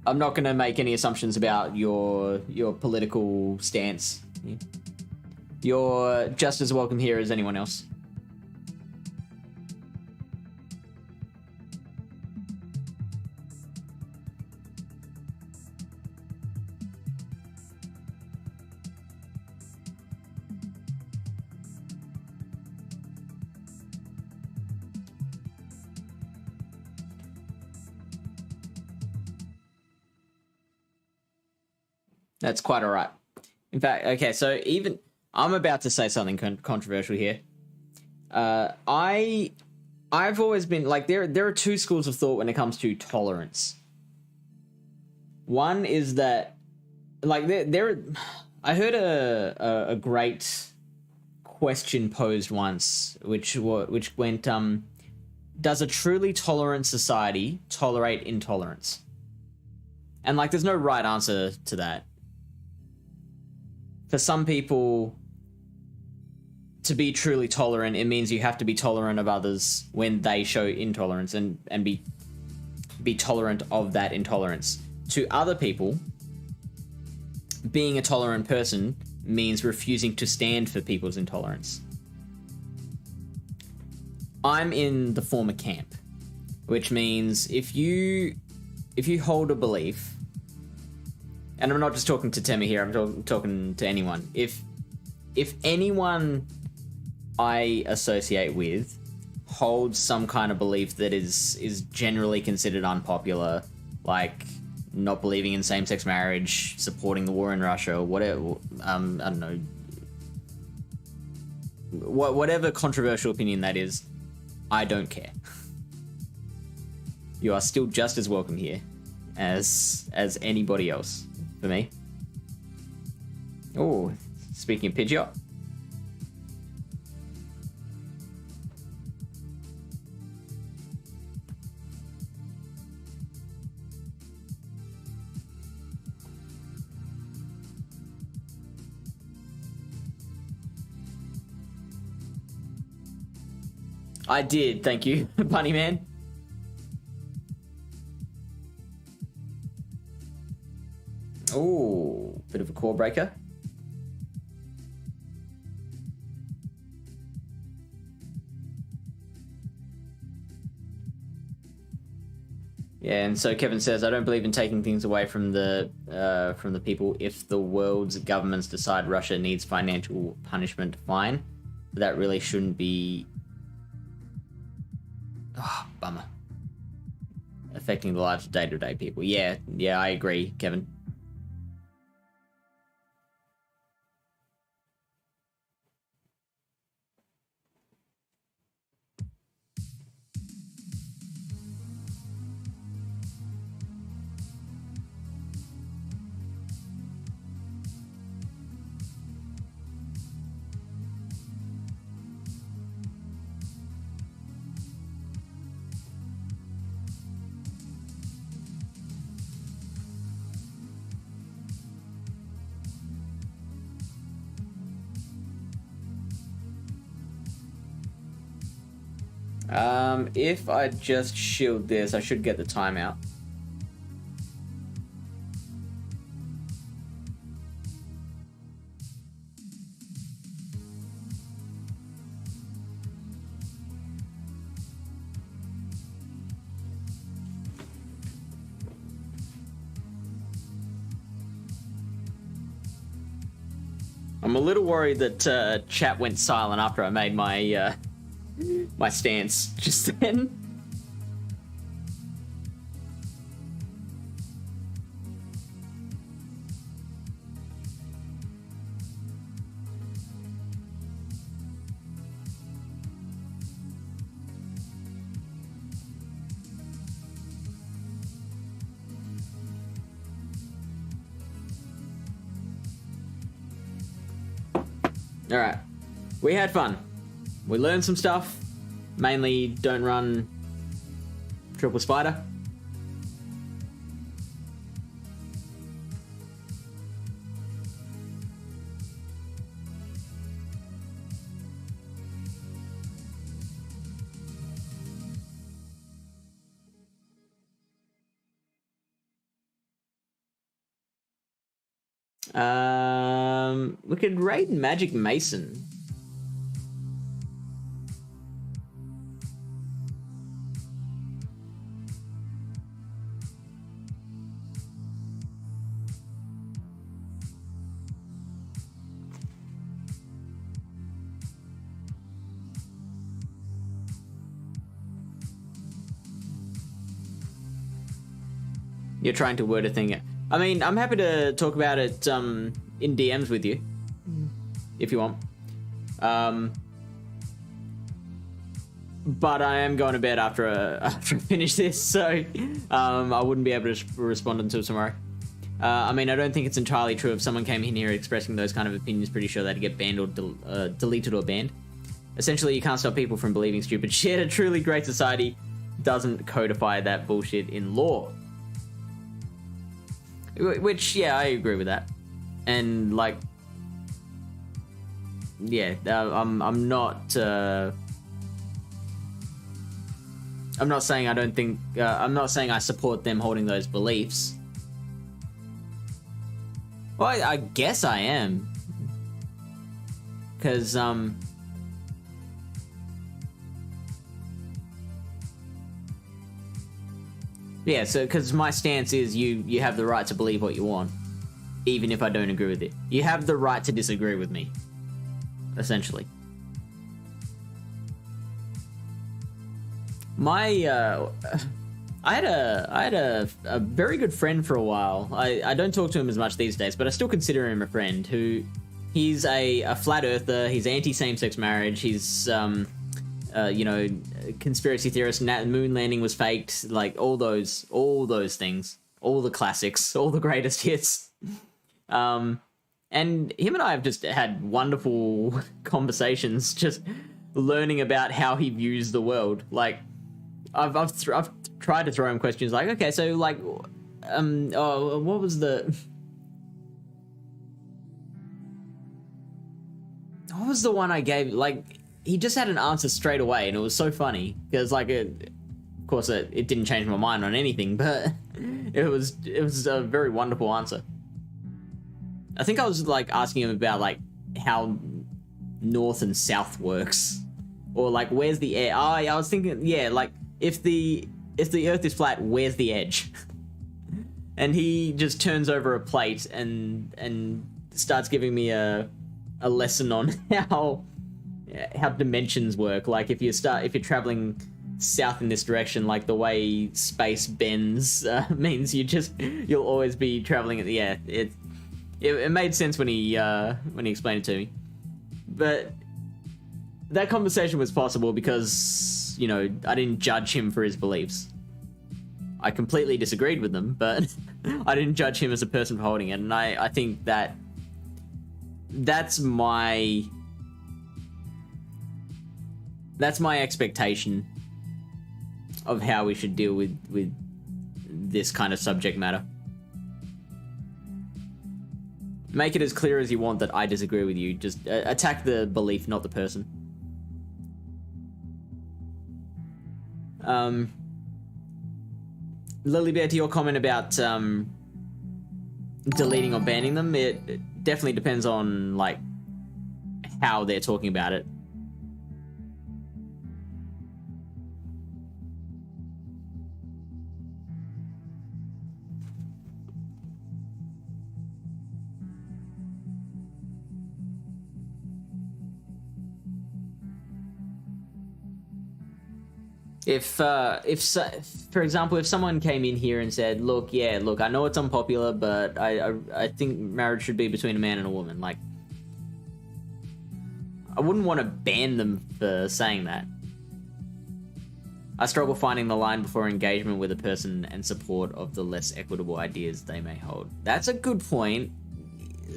not gonna make any assumptions about your political stance. You're just as welcome here as anyone else. That's quite all right. In fact, okay, so even I'm about to say something controversial here. I've always been like there are two schools of thought when it comes to tolerance. One is that like I heard a great question posed once, which went does a truly tolerant society tolerate intolerance? And like there's no right answer to that. For some people, to be truly tolerant, it means you have to be tolerant of others when they show intolerance and be tolerant of that intolerance. To other people, being a tolerant person means refusing to stand for people's intolerance. I'm in the former camp, which means if you hold a belief, and I'm not just talking to Temi here, I'm talking to anyone. If anyone I associate with holds some kind of belief that is generally considered unpopular, like not believing in same-sex marriage, supporting the war in Russia, whatever, I don't know, whatever controversial opinion that is, I don't care. You are still just as welcome here as anybody else for me. Oh, speaking of Pidgeot. I did, thank you, Bunny Man. Oh, bit of a core breaker. Yeah, and so Kevin says, I don't believe in taking things away from the people. If the world's governments decide Russia needs financial punishment, fine. But that really shouldn't be... Oh, bummer. Affecting the lives of day-to-day people. Yeah, I agree, Kevin. If I just shield this, I should get the timeout. I'm a little worried that chat went silent after I made my my stance just then. All right, we had fun. We learned some stuff. Mainly, don't run triple spider. We could raid Magic Mason. You're trying to word a thing. I mean, I'm happy to talk about it in DMs with you, if you want. But I am going to bed after I finish this, so I wouldn't be able to respond until tomorrow. I mean, I don't think it's entirely true. If someone came in here expressing those kind of opinions, pretty sure they'd get banned or deleted or banned. Essentially, you can't stop people from believing stupid shit. A truly great society doesn't codify that bullshit in law. Which, yeah, I agree with that. And, like, yeah, I'm not saying I don't think, I'm not saying I support them holding those beliefs. Well, I guess I am. Because, yeah, so, because my stance is you have the right to believe what you want, even if I don't agree with it. You have the right to disagree with me, essentially. I had a very good friend for a while. I don't talk to him as much these days, but I still consider him a friend. He's a flat earther. He's anti same-sex marriage. He's you know, conspiracy theorist. Moon landing was faked. Like all those things, all the classics, all the greatest hits. And him and I have just had wonderful conversations, just learning about how he views the world. Like, I've tried to throw him questions like, okay, so like, oh, what was the one I gave? Like, he just had an answer straight away, and it was so funny because, like, of course, it didn't change my mind on anything, but it was a very wonderful answer. I think I was like asking him about like how north and south works, or like where's the air. I was thinking, yeah, like if the Earth is flat, where's the edge? And he just turns over a plate and starts giving me a lesson on how dimensions work. Like if you're traveling south in this direction, like the way space bends means you'll always be traveling at the air. It made sense when he explained it to me. But that conversation was possible because, you know, I didn't judge him for his beliefs. I completely disagreed with them, but I didn't judge him as a person for holding it. And I think that's my expectation of how we should deal with this kind of subject matter. Make it as clear as you want that I disagree with you. Just attack the belief, not the person. Lilybeth, to your comment about deleting or banning them, it definitely depends on like how they're talking about it. If for example, if someone came in here and said, look, I know it's unpopular, but I think marriage should be between a man and a woman, like, I wouldn't want to ban them for saying that. I struggle finding the line before engagement with a person and support of the less equitable ideas they may hold. That's a good point.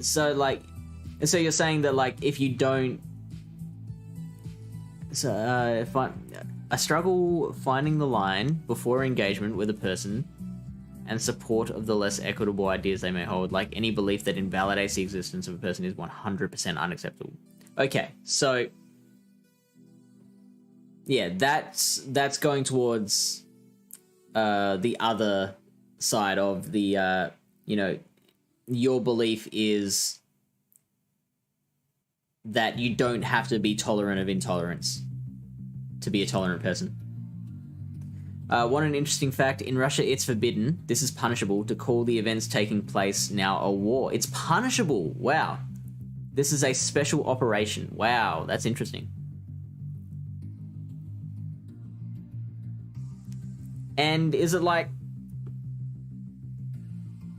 So, like, so you're saying that, like, if you don't... So, I struggle finding the line before engagement with a person and support of the less equitable ideas they may hold, like any belief that invalidates the existence of a person is 100% unacceptable. Okay, so yeah, that's going towards the other side of the, you know, your belief is that you don't have to be tolerant of intolerance to be a tolerant person. What an interesting fact. In Russia, it's forbidden. This is punishable to call the events taking place now a war. It's punishable. Wow. This is a special operation. Wow, that's interesting. And is it like...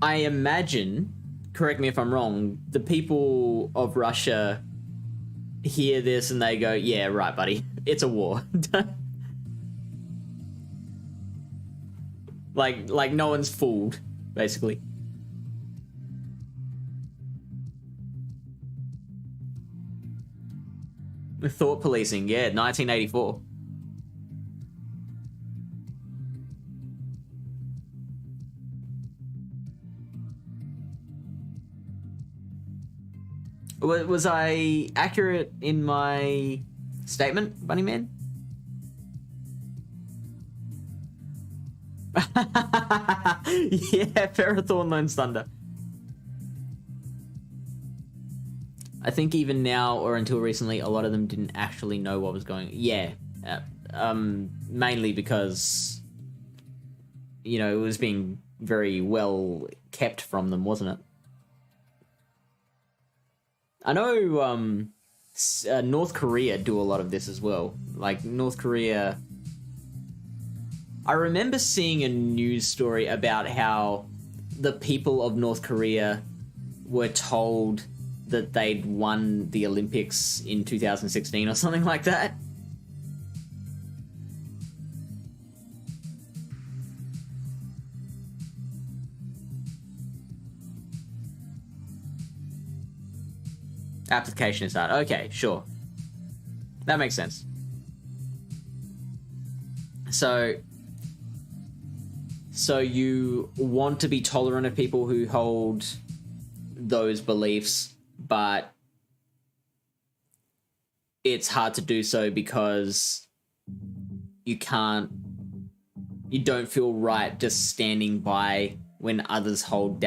I imagine, correct me if I'm wrong, the people of Russia hear this and they go, yeah, right, buddy, it's a war. like no one's fooled, basically. Thought policing, yeah, 1984. Was I accurate in my statement, Bunny Man? Yeah, Ferrothorn learns Thunder. I think even now, or until recently, a lot of them didn't actually know what was going on. Yeah, mainly because, you know, it was being very well kept from them, wasn't it? I know North Korea do a lot of this as well. Like, North Korea... I remember seeing a news story about how the people of North Korea were told that they'd won the Olympics in 2016 or something like that. Application is hard. Okay, sure. That makes sense. So you want to be tolerant of people who hold those beliefs, but it's hard to do so because you don't feel right just standing by when others hold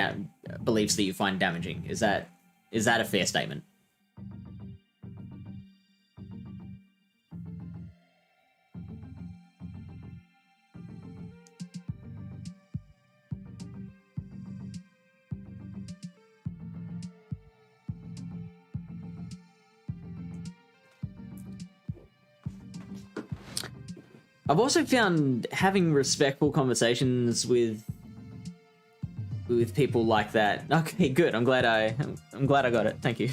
beliefs that you find damaging. Is that a fair statement? I've also found having respectful conversations with people like that. Okay, good. I'm glad I got it. Thank you.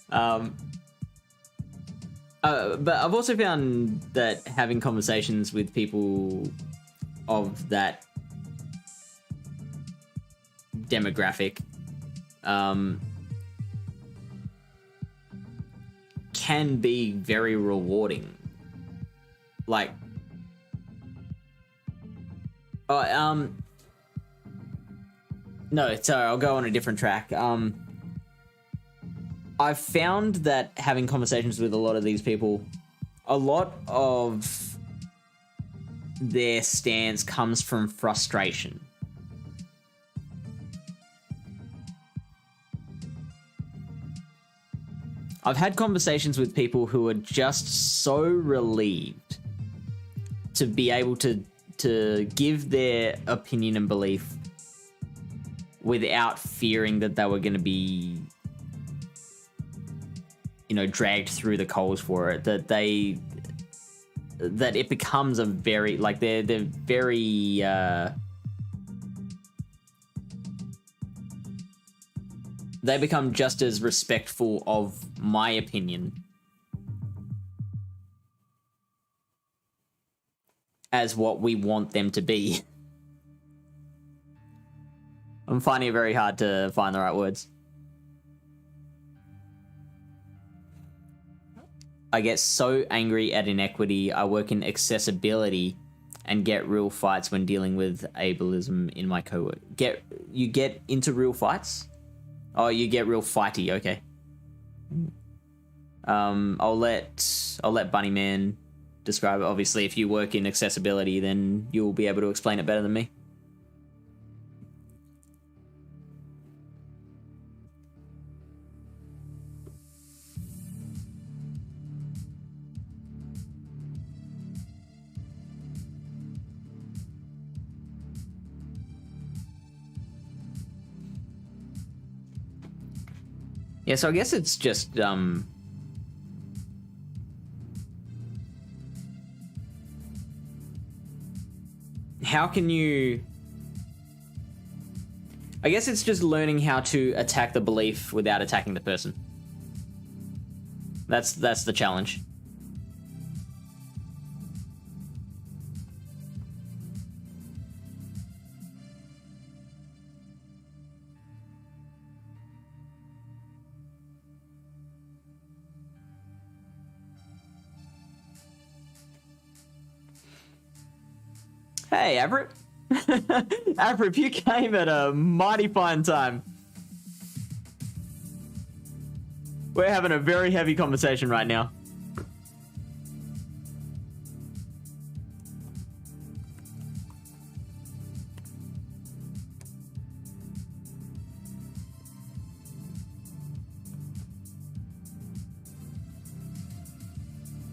But I've also found that having conversations with people of that demographic can be very rewarding. Like, no, sorry, I'll go on a different track. I've found that having conversations with a lot of these people, a lot of their stance comes from frustration. I've had conversations with people who are just so relieved to be able to give their opinion and belief without fearing that they were going to be, you know, dragged through the coals for it. That it becomes a very, like, they're very they become just as respectful of my opinion as what we want them to be. I'm finding it very hard to find the right words. I get so angry at inequity. I work in accessibility and get real fights when dealing with ableism in my cowork. You get into real fights? Oh, you get real fighty. Okay. I'll let Bunnyman describe it. Obviously, if you work in accessibility, then you'll be able to explain it better than me. Yeah, so I guess it's just how can you I guess it's just learning how to attack the belief without attacking the person. That's the challenge. Hey, Everett. Everett, you came at a mighty fine time. We're having a very heavy conversation right now.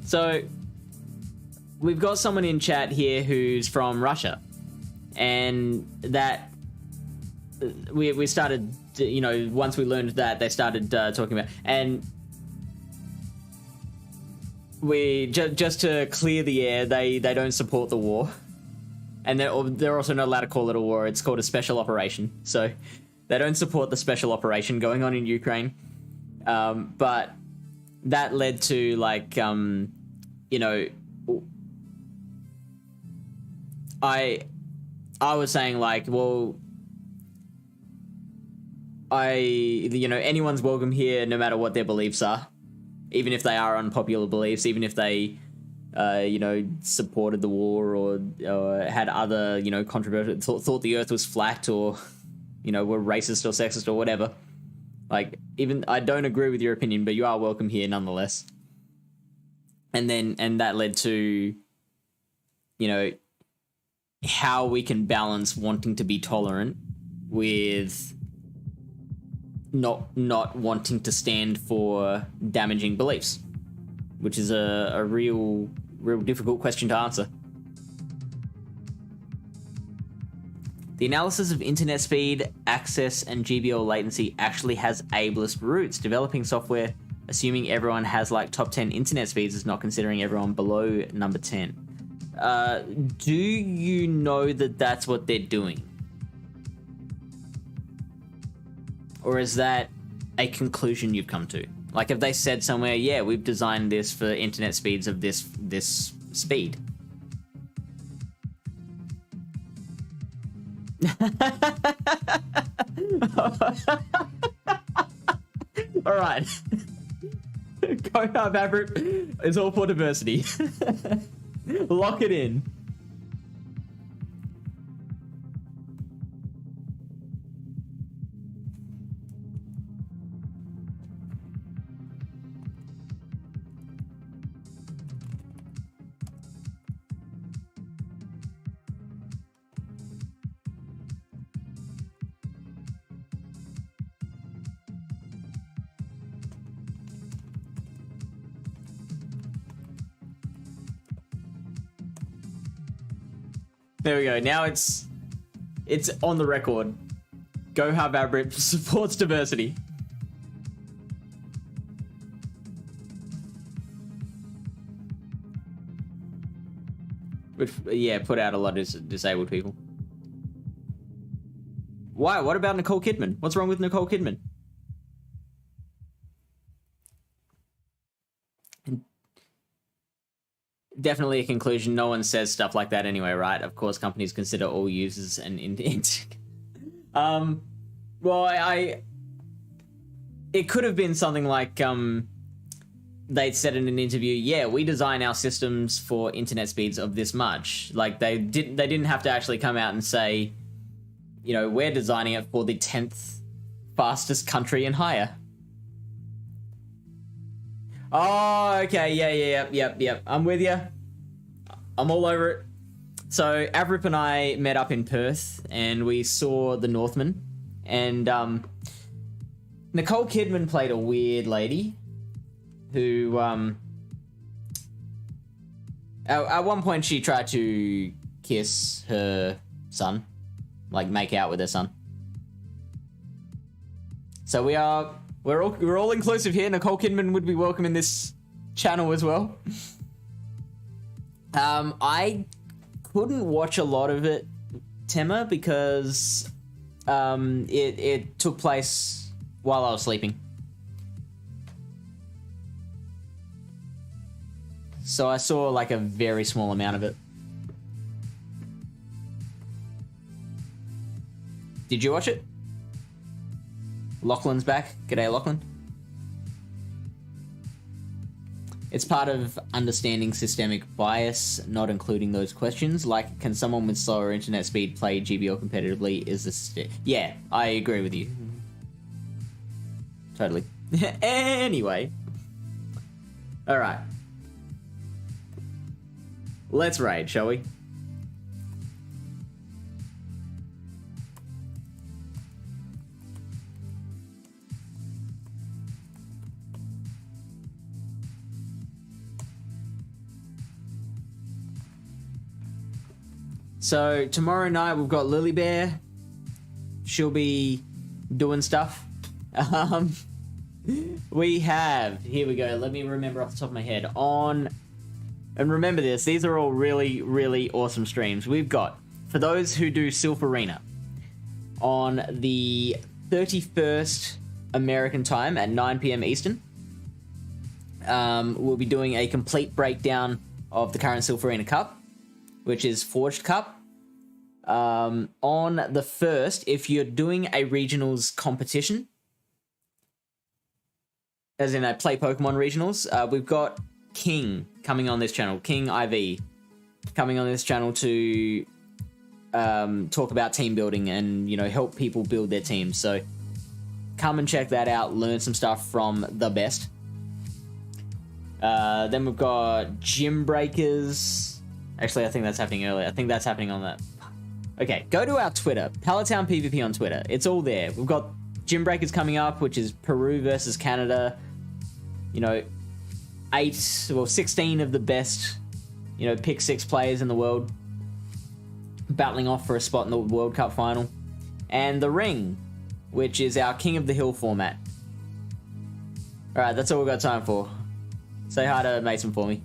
So, we've got someone in chat here who's from Russia, and that we started, you know, once we learned that, they started talking about, and we just to clear the air, they don't support the war, and they're also not allowed to call it a war. It's called a special operation, so they don't support the special operation going on in Ukraine. But that led to, like, you know, I was saying, like, well, you know, anyone's welcome here no matter what their beliefs are, even if they are unpopular beliefs, even if they, you know, supported the war or had other, you know, controversial, thought the earth was flat, or, you know, were racist or sexist or whatever. Like, even, I don't agree with your opinion, but you are welcome here nonetheless. And that led to, you know, how we can balance wanting to be tolerant with not wanting to stand for damaging beliefs, which is a real difficult question to answer. The analysis of internet speed, access, and GBL latency actually has ableist roots. Developing software assuming everyone has, like, top 10 internet speeds is not considering everyone below number 10. Do you know that that's what they're doing? Or is that a conclusion you've come to? Like, have they said somewhere, yeah, we've designed this for internet speeds of this speed? All right. Go up, Everett. It's all for diversity. Lock it in. There we go. Now it's on the record. Go Hub Abrit supports diversity. Which, yeah, put out a lot of disabled people. Why? What about Nicole Kidman? What's wrong with Nicole Kidman? Definitely a conclusion. No one says stuff like that anyway, right? Of course, companies consider all users an well, it could have been something like, they'd said in an interview, yeah, we design our systems for internet speeds of this much. Like, they didn't have to actually come out and say, you know, we're designing it for the 10th fastest country and higher. Oh, okay, yep. I'm with you. I'm all over it. So, Avrip and I met up in Perth, and we saw The Northman, and Nicole Kidman played a weird lady who, at one point she tried to kiss her son, like make out with her son. So we're all inclusive here. Nicole Kidman would be welcome in this channel as well. I couldn't watch a lot of it, Tema, because It took place while I was sleeping. So I saw like a very small amount of it. Did you watch it? Lachlan's back. G'day, Lachlan. It's part of understanding systemic bias, not including those questions. Like, can someone with slower internet speed play GBL competitively? Is this... Yeah, I agree with you. Totally. Anyway. Alright. Let's raid, shall we? So tomorrow night we've got Lily Bear. She'll be doing stuff. We have, here we go, let me remember off the top of my head, and remember this, these are all really, really awesome streams. We've got, for those who do Sylph Arena, on the 31st American time at 9 p.m. Eastern, we'll be doing a complete breakdown of the current Sylph Arena Cup, which is Forged Cup. On the 1st, if you're doing a regionals competition, as in a Play Pokemon regionals, we've got King coming on this channel, King IV, coming on this channel to talk about team building and, you know, help people build their teams. So come and check that out, learn some stuff from the best. Then we've got Gym Breakers. Actually, I think that's happening earlier. I think that's happening on that. Okay, go to our Twitter, Palatown PvP on Twitter. It's all there. We've got Gym Breakers coming up, which is Peru versus Canada. You know, 16 of the best, you know, pick 6 players in the world battling off for a spot in the World Cup final. And the Ring, which is our King of the Hill format. Alright, that's all we've got time for. Say hi to Mason for me.